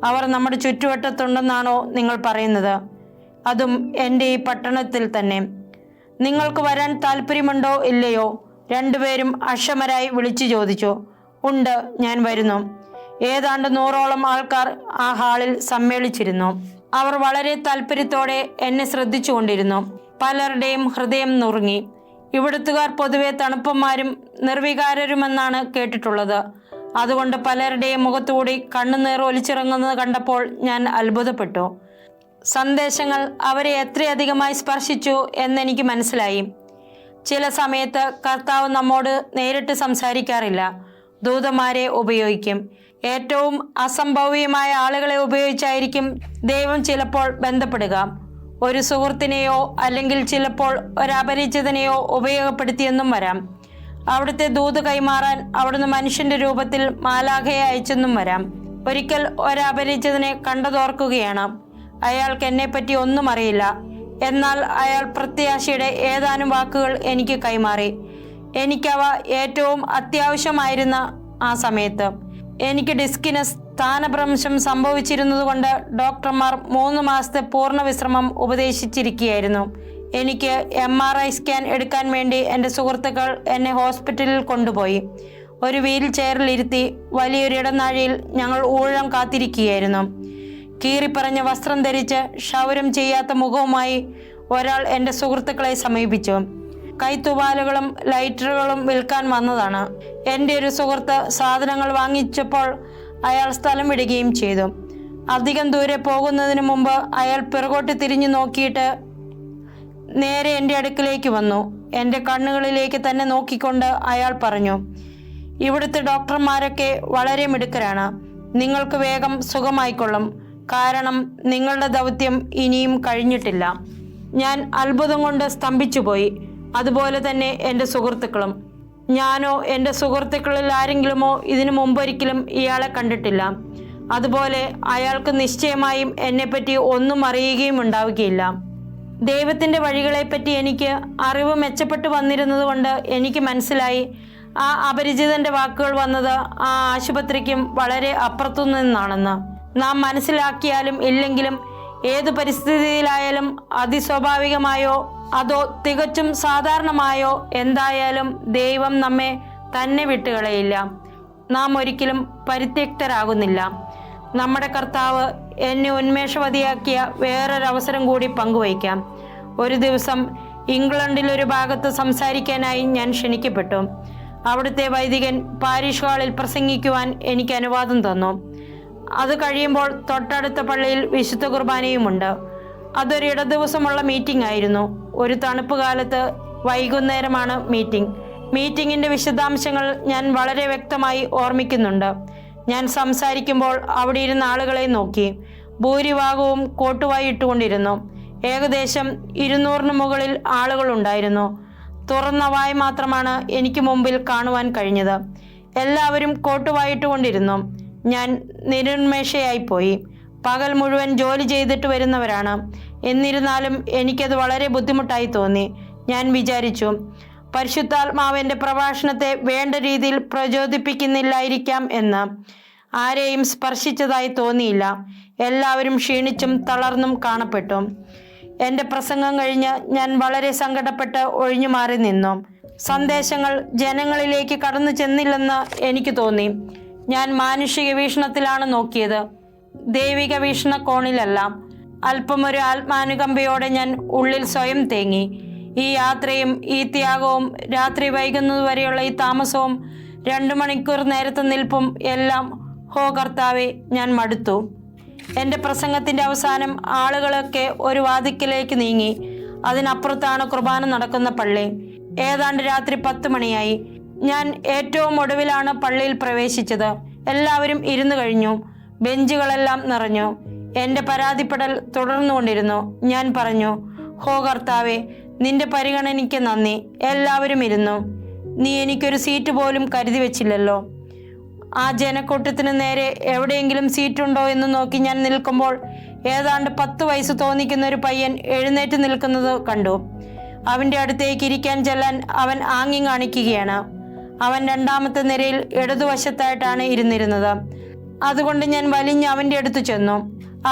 Speaker 2: അവർ നമ്മുടെ ചുറ്റുവട്ടത്തുണ്ടെന്നാണോ നിങ്ങൾ പറയുന്നത്? അതും എൻ്റെ ഈ പട്ടണത്തിൽ തന്നെ. നിങ്ങൾക്ക് വരാൻ താല്പര്യമുണ്ടോ ഇല്ലയോ? രണ്ടുപേരും അക്ഷമരായി വിളിച്ചു ചോദിച്ചു. ഉണ്ട്, ഞാൻ വരുന്നു. ഏതാണ്ട് 100ഓളം ആൾക്കാർ ആ ഹാളിൽ സമ്മേളിച്ചിരുന്നു. അവർ വളരെ താല്പര്യത്തോടെ എന്നെ ശ്രദ്ധിച്ചുകൊണ്ടിരുന്നു. പലരുടെയും ഹൃദയം നുറുങ്ങി. ഇവിടുത്തുകാർ പൊതുവെ തണുപ്പന്മാരും നിർവികാരരുമെന്നാണ് കേട്ടിട്ടുള്ളത്. അതുകൊണ്ട് പലരുടെയും മുഖത്തുകൂടി കണ്ണുനീർ ഒലിച്ചിറങ്ങുന്നത് കണ്ടപ്പോൾ ഞാൻ അത്ഭുതപ്പെട്ടു. സന്ദേശങ്ങൾ അവരെ എത്രയധികമായി സ്പർശിച്ചു എന്നെനിക്ക് മനസ്സിലായി. ചില സമയത്ത് കർത്താവ് നമ്മോട് നേരിട്ട് സംസാരിക്കാറില്ല, ദൂതന്മാരെ ഉപയോഗിക്കും. ഏറ്റവും അസംഭവ്യമായ ആളുകളെ ഉപയോഗിച്ചായിരിക്കും ദൈവം ചിലപ്പോൾ ബന്ധപ്പെടുക. ഒരു സുഹൃത്തിനെയോ അല്ലെങ്കിൽ ചിലപ്പോൾ ഒരപരിചിതനെയോ ഉപയോഗപ്പെടുത്തിയെന്നും വരാം. അവിടുത്തെ ദൂത് കൈമാറാൻ അവിടുന്ന് മനുഷ്യന്റെ രൂപത്തിൽ മാലാഖയെ അയച്ചെന്നും വരാം. ഒരിക്കൽ ഒരപരിചിതനെ കണ്ടതോർക്കുകയാണ്. അയാൾക്ക് എന്നെപ്പറ്റി ഒന്നും അറിയില്ല. എന്നാൽ അയാൾ പ്രത്യാശയുടെ ഏതാനും വാക്കുകൾ എനിക്ക് കൈമാറി. എനിക്കവ ഏറ്റവും അത്യാവശ്യമായിരുന്ന ആ സമയത്ത്. എനിക്ക് ഡിസ്കിന് സ്ഥാനഭ്രംശം സംഭവിച്ചിരുന്നതുകൊണ്ട് ഡോക്ടർമാർ 3 മാസത്തെ പൂർണ്ണ വിശ്രമം ഉപദേശിച്ചിരിക്കുകയായിരുന്നു. എനിക്ക് MRI സ്കാൻ എടുക്കാൻ വേണ്ടി എൻ്റെ സുഹൃത്തുക്കൾ എന്നെ ഹോസ്പിറ്റലിൽ കൊണ്ടുപോയി. ഒരു വീൽ ചെയറിലിരുത്തി വലിയൊരു ഇടനാഴിയിൽ ഞങ്ങൾ ഊഴം കാത്തിരിക്കുകയായിരുന്നു. കീറിപ്പറഞ്ഞ വസ്ത്രം ധരിച്ച് ക്ഷൗരം ചെയ്യാത്ത മുഖവുമായി ഒരാൾ എൻ്റെ സുഹൃത്തുക്കളെ സമീപിച്ചു. കൈത്തുവാലുകളും ലൈറ്ററുകളും വിൽക്കാൻ വന്നതാണ്. എൻ്റെ ഒരു സുഹൃത്ത് സാധനങ്ങൾ വാങ്ങിച്ചപ്പോൾ അയാൾ സ്ഥലം വിടുകയും ചെയ്തു. അധികം ദൂരെ പോകുന്നതിന് മുമ്പ് അയാൾ പിറകോട്ട് തിരിഞ്ഞു നോക്കിയിട്ട് നേരെ എൻ്റെ അടുക്കിലേക്ക് വന്നു. എൻ്റെ കണ്ണുകളിലേക്ക് തന്നെ നോക്കിക്കൊണ്ട് അയാൾ പറഞ്ഞു, ഇവിടുത്തെ ഡോക്ടർമാരൊക്കെ വളരെ മിടുക്കരാണ്. നിങ്ങൾക്ക് വേഗം സുഖമായിക്കൊള്ളും. കാരണം നിങ്ങളുടെ ദൗത്യം ഇനിയും കഴിഞ്ഞിട്ടില്ല. ഞാൻ അത്ഭുതം കൊണ്ട് സ്തംഭിച്ചുപോയി. അതുപോലെ തന്നെ എൻ്റെ സുഹൃത്തുക്കളും. ഞാനോ എൻ്റെ സുഹൃത്തുക്കളിൽ ആരെങ്കിലുമോ ഇതിനു മുമ്പൊരിക്കലും ഇയാളെ കണ്ടിട്ടില്ല. അതുപോലെ അയാൾക്ക് നിശ്ചയമായും എന്നെപ്പറ്റി ഒന്നും അറിയുകയും ഉണ്ടാവുകയില്ല. ദൈവത്തിൻ്റെ വഴികളെപ്പറ്റി എനിക്ക് അറിവ് മെച്ചപ്പെട്ടു വന്നിരുന്നത് കൊണ്ട് എനിക്ക് മനസ്സിലായി ആ അപരിചിതൻ്റെ വാക്കുകൾ വന്നത് ആ ആശുപത്രിക്കും വളരെ അപ്പുറത്തു നിന്നാണെന്ന്. നാം മനസ്സിലാക്കിയാലും ഇല്ലെങ്കിലും ഏതു പരിസ്ഥിതിയിലായാലും അതിസ്വാഭാവികമായോ അതോ തികച്ചും സാധാരണമായോ എന്തായാലും ദൈവം നമ്മെ തന്നെ വിട്ടുകളയില്ല. നാം ഒരിക്കലും പരിത്യക്തരാകുന്നില്ല. നമ്മുടെ കർത്താവ് എന്നെ ഉന്മേഷവതിയാക്കിയ വേറൊരവസരം കൂടി പങ്കുവയ്ക്കാം. ഒരു ദിവസം ഇംഗ്ലണ്ടിലൊരു ഭാഗത്ത് സംസാരിക്കാനായി ഞാൻ ക്ഷണിക്കപ്പെട്ടു. അവിടുത്തെ വൈദികൻ പാരിഷ് ഹാളിൽ പ്രസംഗിക്കുവാൻ എനിക്ക് അനുവാദം തന്നു. അത് കഴിയുമ്പോൾ തൊട്ടടുത്ത പള്ളിയിൽ വിശുദ്ധ കുർബാനയുമുണ്ട്. അതൊരു ഇടദിവസമുള്ള മീറ്റിംഗ് ആയിരുന്നു. ഒരു തണുപ്പ് കാലത്ത് വൈകുന്നേരമാണ് മീറ്റിംഗ്. മീറ്റിങ്ങിൻ്റെ വിശദാംശങ്ങൾ ഞാൻ വളരെ വ്യക്തമായി ഓർമ്മിക്കുന്നുണ്ട്. ഞാൻ സംസാരിക്കുമ്പോൾ അവിടെ ഇരുന്ന ആളുകളെ നോക്കി. ഭൂരിഭാഗവും കോട്ടുവായി ഇട്ടുകൊണ്ടിരുന്നു. ഏകദേശം 200 മുകളിൽ ആളുകളുണ്ടായിരുന്നു. തുറന്ന വായ് മാത്രമാണ് എനിക്ക് മുമ്പിൽ കാണുവാൻ കഴിഞ്ഞത്. എല്ലാവരും കോട്ടുവായിട്ടുകൊണ്ടിരുന്നു. ഞാൻ നിരുന്മേഷയായിപ്പോയി. പകൽ മുഴുവൻ ജോലി ചെയ്തിട്ട് വരുന്നവരാണ്. എന്നിരുന്നാലും എനിക്കത് വളരെ ബുദ്ധിമുട്ടായി തോന്നി. ഞാൻ വിചാരിച്ചു, പരിശുദ്ധാത്മാവിൻ്റെ പ്രഭാഷണത്തെ വേണ്ട രീതിയിൽ പ്രചോദിപ്പിക്കുന്നില്ലായിരിക്കാം എന്ന്. ആരെയും സ്പർശിച്ചതായി തോന്നിയില്ല. എല്ലാവരും ക്ഷീണിച്ചും തളർന്നും കാണപ്പെട്ടു. എൻ്റെ പ്രസംഗം കഴിഞ്ഞ് ഞാൻ വളരെ സങ്കടപ്പെട്ട് ഒഴിഞ്ഞു മാറി നിന്നു. സന്ദേശങ്ങൾ ജനങ്ങളിലേക്ക് കടന്നു ചെന്നില്ലെന്ന് എനിക്ക് തോന്നി. ഞാൻ മാനുഷിക വീക്ഷണത്തിലാണ് നോക്കിയത്, ദൈവിക വീക്ഷണകോണിലല്ല. അല്പമൊരു ആത്മാനുകമ്പയോടെ ഞാൻ ഉള്ളിൽ സ്വയം തേങ്ങി. ഈ യാത്രയും ഈ ത്യാഗവും രാത്രി വൈകുന്നതുവരെയുള്ള ഈ താമസവും 2 മണിക്കൂർ നേരത്തെ നിൽപ്പും എല്ലാം ഹോ കർത്താവെ, ഞാൻ മടുത്തു. എൻ്റെ പ്രസംഗത്തിൻ്റെ അവസാനം ആളുകളൊക്കെ ഒരു വാതിക്കലേക്ക് നീങ്ങി. അതിനപ്പുറത്താണ് കുർബാന നടക്കുന്ന പള്ളി. ഏതാണ്ട് രാത്രി 10 മണിയായി. ഞാൻ ഏറ്റവും ഒടുവിലാണ് പള്ളിയിൽ പ്രവേശിച്ചത്. എല്ലാവരും ഇരുന്നു കഴിഞ്ഞു. ബെഞ്ചുകളെല്ലാം നിറഞ്ഞു. എൻ്റെ പരാതിപ്പെടൽ തുടർന്നുകൊണ്ടിരുന്നു. ഞാൻ പറഞ്ഞു, ഹോ കർത്താവെ, നിന്റെ പരിഗണനയ്ക്ക് നന്ദി. എല്ലാവരും ഇരുന്നു. നീ എനിക്കൊരു സീറ്റ് പോലും കരുതി വെച്ചില്ലല്ലോ. ആ ജനക്കൂട്ടത്തിന് നേരെ എവിടെയെങ്കിലും സീറ്റുണ്ടോ എന്ന് നോക്കി ഞാൻ നിൽക്കുമ്പോൾ ഏതാണ്ട് 10 വയസ്സ് തോന്നിക്കുന്ന ഒരു പയ്യൻ എഴുന്നേറ്റ് നിൽക്കുന്നത് കണ്ടു. അവൻ്റെ അടുത്തേക്ക് ഇരിക്കാൻ ചെല്ലാൻ അവൻ ആംഗ്യം കാണിക്കുകയാണ്. അവൻ 2ാമത്തെ നിരയിൽ ഇടതുവശത്തായിട്ടാണ് ഇരുന്നിരുന്നത്. അതുകൊണ്ട് ഞാൻ വലിഞ്ഞ് അവൻ്റെ അടുത്ത് ചെന്നു.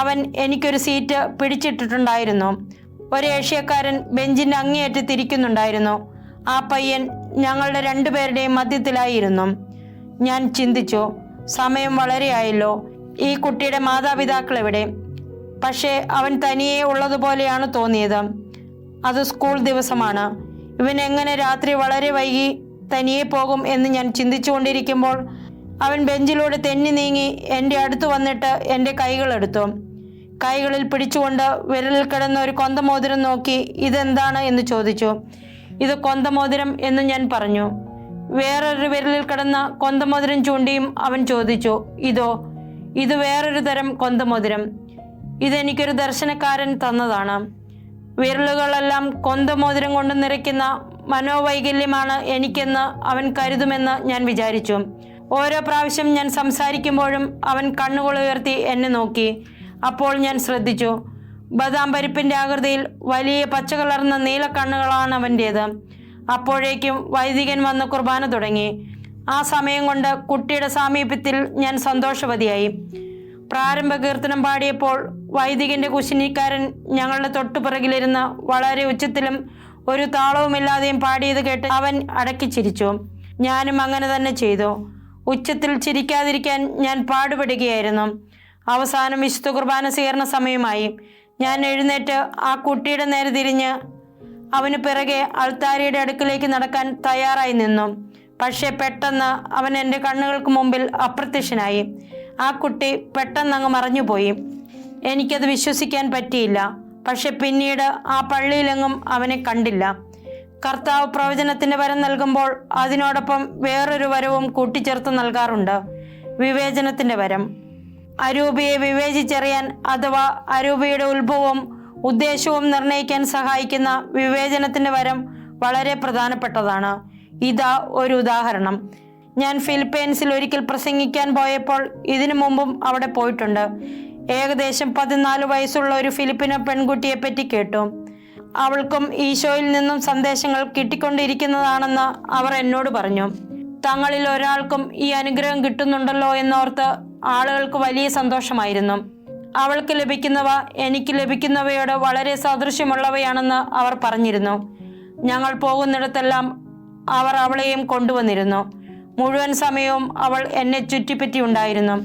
Speaker 2: അവൻ എനിക്കൊരു സീറ്റ് പിടിച്ചിട്ടിട്ടുണ്ടായിരുന്നു. ഒരു ഏഷ്യക്കാരൻ ബെഞ്ചിൻ്റെ അങ്ങേയറ്റത്തിരിക്കുന്നുണ്ടായിരുന്നു. ആ പയ്യൻ ഞങ്ങളുടെ 2 പേരുടെയും മധ്യത്തിലായിരുന്നു. ഞാൻ ചിന്തിച്ചു, സമയം വളരെയായല്ലോ. ഈ കുട്ടിയുടെ മാതാപിതാക്കൾ എവിടെ? പക്ഷേ അവൻ തനിയെ ഉള്ളതുപോലെയാണ് തോന്നിയത്. അത് സ്കൂൾ ദിവസമാണ്. ഇവൻ എങ്ങനെ രാത്രി വളരെ വൈകി തനിയെ പോകും എന്ന് ഞാൻ ചിന്തിച്ചുകൊണ്ടിരിക്കുമ്പോൾ അവൻ ബെഞ്ചിലൂടെ തെന്നി നീങ്ങി എൻ്റെ അടുത്ത് വന്നിട്ട് എൻ്റെ കൈകളെടുത്തു. കൈകളിൽ പിടിച്ചുകൊണ്ട് വിരലിൽ കിടന്ന ഒരു കൊന്തമോതിരം നോക്കി ഇതെന്താണ് എന്ന് ചോദിച്ചു. ഇത് കൊന്തമോതിരം എന്ന് ഞാൻ പറഞ്ഞു. വേറൊരു വിരലിൽ കിടന്ന കൊന്തമോതിരം ചൂണ്ടിയും അവൻ ചോദിച്ചു, ഇത് വേറൊരു തരം കൊന്തമോതിരം. ഇതെനിക്കൊരു ദർശനക്കാരൻ തന്നതാണ്. വിരലുകളെല്ലാം കൊന്തമോതിരം കൊണ്ട് നിറയ്ക്കുന്ന മനോവൈകല്യമാണ് എനിക്കെന്ന് അവൻ കരുതുമെന്ന് ഞാൻ വിചാരിച്ചു. ഓരോ പ്രാവശ്യം ഞാൻ സംസാരിക്കുമ്പോഴും അവൻ കണ്ണുകൾ ഉയർത്തി എന്നെ നോക്കി. അപ്പോൾ ഞാൻ ശ്രദ്ധിച്ചു, ബദാം പരിപ്പിൻ്റെ ആകൃതിയിൽ വലിയ പച്ചകളർന്ന നീല കണ്ണുകളാണ് അവൻ്റേത്. അപ്പോഴേക്കും വൈദികൻ വന്ന് കുർബാന തുടങ്ങി. ആ സമയം കൊണ്ട് കുട്ടിയുടെ സാമീപ്യത്തിൽ ഞാൻ സന്തോഷവതിയായി. പ്രാരംഭ കീർത്തനം പാടിയപ്പോൾ വൈദികൻ്റെ കുശിനിക്കാരൻ ഞങ്ങളുടെ തൊട്ടുപിറകിലിരുന്ന് വളരെ ഉച്ചത്തിലും ഒരു താളവുമില്ലാതെയും പാടിയത് കേട്ട് അവൻ അടക്കി ചിരിച്ചു. ഞാനും അങ്ങനെ തന്നെ ചെയ്തു. ഉച്ചത്തിൽ ചിരിക്കാതിരിക്കാൻ ഞാൻ പാടുപെടുകയായിരുന്നു. അവസാനം വിശുദ്ധ കുർബാന സ്വീകരണ സമയമായി. ഞാൻ എഴുന്നേറ്റ് ആ കുട്ടിയുടെ നേരെ തിരിഞ്ഞ് അവന് പിറകെ അൾത്താരയുടെ അടുക്കിലേക്ക് നടക്കാൻ തയ്യാറായി നിന്നു. പക്ഷേ പെട്ടെന്ന് അവൻ എൻ്റെ കണ്ണുകൾക്ക് മുമ്പിൽ അപ്രത്യക്ഷനായി. ആ കുട്ടി പെട്ടെന്നങ്ങ് മറഞ്ഞുപോയി. എനിക്കത് വിശ്വസിക്കാൻ പറ്റിയില്ല. പക്ഷെ പിന്നീട് ആ പള്ളിയിലെങ്ങും അവനെ കണ്ടില്ല. കർത്താവ് പ്രവചനത്തിൻ്റെ വരം നൽകുമ്പോൾ അതിനോടൊപ്പം വേറൊരു വരവും കൂട്ടിച്ചേർത്ത് നൽകാറുണ്ട്, വിവേചനത്തിൻ്റെ വരം. അരൂപിയെ വിവേചിച്ചറിയാൻ അഥവാ അരൂപിയുടെ ഉത്ഭവവും ഉദ്ദേശവും നിർണ്ണയിക്കാൻ സഹായിക്കുന്ന വിവേചനത്തിൻ്റെ വരം വളരെ പ്രധാനപ്പെട്ടതാണ്. ഇതാ ഒരു ഉദാഹരണം. ഞാൻ ഫിലിപ്പൈൻസിൽ ഒരിക്കൽ പ്രസംഗിക്കാൻ പോയപ്പോൾ ഇതിനു മുമ്പും അവിടെ പോയിട്ടുണ്ട്. ഏകദേശം 14 വയസ്സുള്ള ഒരു ഫിലിപ്പിനോ പെൺകുട്ടിയെപ്പറ്റി കേട്ടു. അവൾക്കും ഈശോയിൽ നിന്നും സന്ദേശങ്ങൾ കിട്ടിക്കൊണ്ടിരിക്കുന്നതാണെന്ന് അവർ എന്നോട് പറഞ്ഞു. തങ്ങളിൽ ഒരാൾക്കും ഈ അനുഗ്രഹം കിട്ടുന്നുണ്ടല്ലോ എന്നോർത്ത് ആളുകൾക്ക് വലിയ സന്തോഷമായിരുന്നു. അവൾക്ക് ലഭിക്കുന്നവ എനിക്ക് ലഭിക്കുന്നവയോട് വളരെ സാദൃശ്യമുള്ളവയാണെന്ന് അവർ പറഞ്ഞിരുന്നു. ഞങ്ങൾ പോകുന്നിടത്തെല്ലാം അവർ അവളെയും കൊണ്ടുവന്നിരുന്നു. മുഴുവൻ സമയവും അവൾ എന്നെ ചുറ്റിപ്പറ്റി ഉണ്ടായിരുന്നു.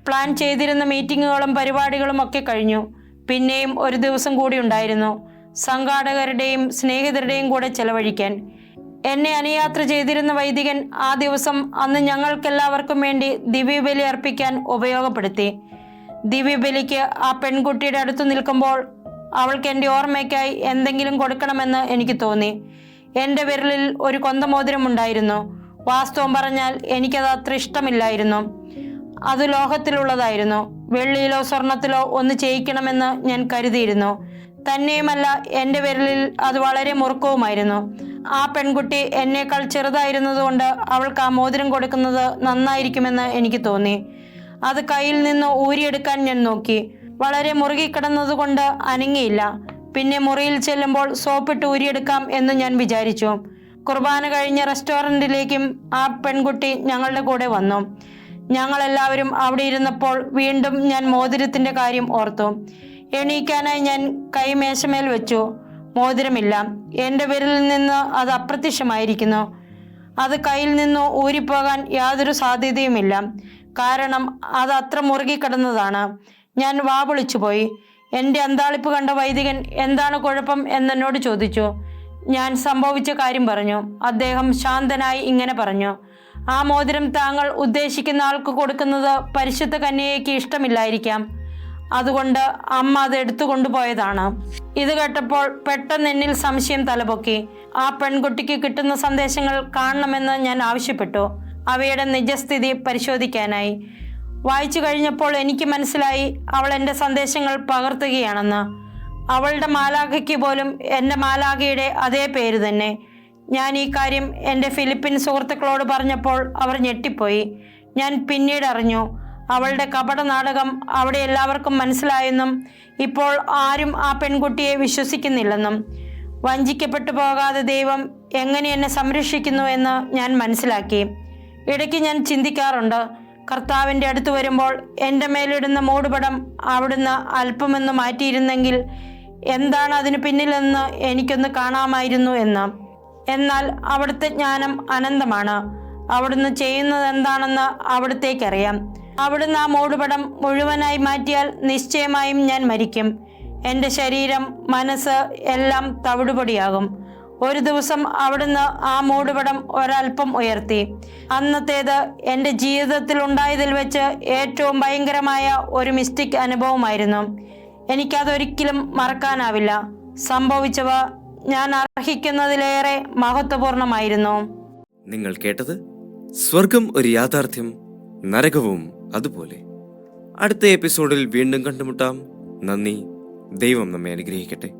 Speaker 2: പ്ലാൻ ചെയ്തിരുന്ന മീറ്റിങ്ങുകളും പരിപാടികളും ഒക്കെ കഴിഞ്ഞു. പിന്നെയും ഒരു ദിവസം കൂടി ഉണ്ടായിരുന്നു, സംഘാടകരുടെയും സ്നേഹിതരുടെയും കൂടെ ചെലവഴിക്കാൻ. എന്നെ അനുയാത്ര ചെയ്തിരുന്ന വൈദികൻ ആ ദിവസം അന്ന് ഞങ്ങൾക്കെല്ലാവർക്കും വേണ്ടി ദിവ്യബലി അർപ്പിക്കാൻ ഉപയോഗപ്പെടുത്തി. ദിവ്യബലിക്ക് ആ പെൺകുട്ടിയുടെ അടുത്ത് നിൽക്കുമ്പോൾ അവൾക്ക് എൻ്റെ ഓർമ്മയ്ക്കായി എന്തെങ്കിലും കൊടുക്കണമെന്ന് എനിക്ക് തോന്നി. എൻ്റെ വിരലിൽ ഒരു കൊന്തമോതിരം ഉണ്ടായിരുന്നു. വാസ്തവം പറഞ്ഞാൽ എനിക്കത് അത്ര ഇഷ്ടമില്ലായിരുന്നു. അത് ലോഹത്തിലുള്ളതായിരുന്നു. വെള്ളിയിലോ സ്വർണത്തിലോ ഒന്ന് ചെയ്യിക്കണമെന്ന് ഞാൻ കരുതിയിരുന്നു. തന്നെയുമല്ല, എൻ്റെ വിരലിൽ അത് വളരെ മുറുക്കവുമായിരുന്നു. ആ പെൺകുട്ടി എന്നേക്കാൾ ചെറുതായിരുന്നതുകൊണ്ട് അവൾക്ക് ആ മോതിരം കൊടുക്കുന്നത് നന്നായിരിക്കുമെന്ന് എനിക്ക് തോന്നി. അത് കയ്യിൽ നിന്ന് ഊരിയെടുക്കാൻ ഞാൻ നോക്കി. വളരെ മുറുകിക്കിടന്നതുകൊണ്ട് അനങ്ങിയില്ല. പിന്നെ മുറിയിൽ ചെല്ലുമ്പോൾ സോപ്പിട്ട് ഊരിയെടുക്കാം എന്ന് ഞാൻ വിചാരിച്ചു. കുർബാന കഴിഞ്ഞ റെസ്റ്റോറൻറ്റിലേക്കും ആ പെൺകുട്ടി ഞങ്ങളുടെ കൂടെ വന്നു. ഞങ്ങളെല്ലാവരും അവിടെ ഇരുന്നപ്പോൾ വീണ്ടും ഞാൻ മോതിരത്തിൻ്റെ കാര്യം ഓർത്തു. എണീക്കാനായി ഞാൻ കൈ മേശമേൽ വെച്ചു. മോതിരമില്ല. എൻ്റെ വിരലിൽ നിന്ന് അത് അപ്രത്യക്ഷമായിരിക്കുന്നു. അത് കയ്യിൽ നിന്ന് ഊരിപ്പോകാൻ യാതൊരു സാധ്യതയുമില്ല, കാരണം അത് അത്ര മുറുകിക്കിടന്നതാണ്. ഞാൻ വാവിളിച്ചു പോയി. എൻ്റെ അന്താളിപ്പ് കണ്ട വൈദികൻ എന്താണ് കുഴപ്പം എന്നെന്നോട് ചോദിച്ചു. ഞാൻ സംഭവിച്ച കാര്യം പറഞ്ഞു. അദ്ദേഹം ശാന്തനായി ഇങ്ങനെ പറഞ്ഞു: ആ മോതിരം താങ്കൾ ഉദ്ദേശിക്കുന്ന ആൾക്ക് കൊടുക്കുന്നത് പരിശുദ്ധ കന്യകയ്ക്ക് ഇഷ്ടമില്ലായിരിക്കാം. അതുകൊണ്ട് അമ്മ അത് എടുത്തു കൊണ്ടുപോയതാണ്. ഇത് കേട്ടപ്പോൾ പെട്ടെന്ന് എന്നിൽ സംശയം തലപൊക്കി. ആ പെൺകുട്ടിക്ക് കിട്ടുന്ന സന്ദേശങ്ങൾ കാണണമെന്ന് ഞാൻ ആവശ്യപ്പെട്ടു, അവയുടെ നിജസ്ഥിതി പരിശോധിക്കാനായി. വായിച്ചു കഴിഞ്ഞപ്പോൾ എനിക്ക് മനസ്സിലായി, അവൾ എൻ്റെ സന്ദേശങ്ങൾ പകർത്തുകയാണെന്ന്. അവളുടെ മാലാഖയ്ക്ക് പോലും എൻ്റെ മാലാഖയുടെ അതേ പേര് തന്നെ. ഞാൻ ഈ കാര്യം എൻ്റെ ഫിലിപ്പിൻ സുഹൃത്തുക്കളോട് പറഞ്ഞപ്പോൾ അവർ ഞെട്ടിപ്പോയി. ഞാൻ പിന്നീട് അറിഞ്ഞു, അവളുടെ കപട നാടകം അവിടെ എല്ലാവർക്കും മനസ്സിലായെന്നും ഇപ്പോൾ ആരും ആ പെൺകുട്ടിയെ വിശ്വസിക്കുന്നില്ലെന്നും. വഞ്ചിക്കപ്പെട്ടു പോകാതെ ദൈവം എങ്ങനെ എന്നെ സംരക്ഷിക്കുന്നു എന്ന് ഞാൻ മനസ്സിലാക്കി. ഇടയ്ക്ക് ഞാൻ ചിന്തിക്കാറുണ്ട്, കർത്താവിൻ്റെ അടുത്ത് വരുമ്പോൾ എൻ്റെ മേലിടുന്ന മൂടുപടം അവിടുന്ന് അല്പമെന്ന് മാറ്റിയിരുന്നെങ്കിൽ എന്താണ് അതിന് പിന്നിലെന്ന് എനിക്കൊന്ന് കാണാമായിരുന്നു എന്ന്. എന്നാൽ അവിടുത്തെ ജ്ഞാനം അനന്തമാണ്. അവിടുന്ന് ചെയ്യുന്നത് എന്താണെന്ന് അവിടുത്തേക്കറിയാം. അവിടുന്ന് ആ മൂടുപടം മുഴുവനായി മാറ്റിയാൽ നിശ്ചയമായും ഞാൻ മരിക്കും. എൻ്റെ ശരീരം, മനസ്സ് എല്ലാം തവിടുപൊടിയാകും. ഒരു ദിവസം അവിടുന്ന് ആ മൂടുപടം ഒരൽപ്പം ഉയർത്തി. അന്നത്തേത് എൻ്റെ ജീവിതത്തിൽ ഉണ്ടായതിൽ വെച്ച് ഏറ്റവും ഭയങ്കരമായ ഒരു മിസ്റ്റിക് അനുഭവമായിരുന്നു. എനിക്കതൊരിക്കലും മറക്കാനാവില്ല. സംഭവിച്ചവ ഞാൻ അർഹിക്കുന്നതിലേറെ മഹത്വപൂർണമായിരുന്നു.
Speaker 1: നിങ്ങൾ കേട്ടത് സ്വർഗം ഒരു യാഥാർത്ഥ്യം, നരകവും അതുപോലെ. അടുത്ത എപ്പിസോഡിൽ വീണ്ടും കണ്ടുമുട്ടാം. നന്ദി. ദൈവം നമ്മെ അനുഗ്രഹിക്കട്ടെ.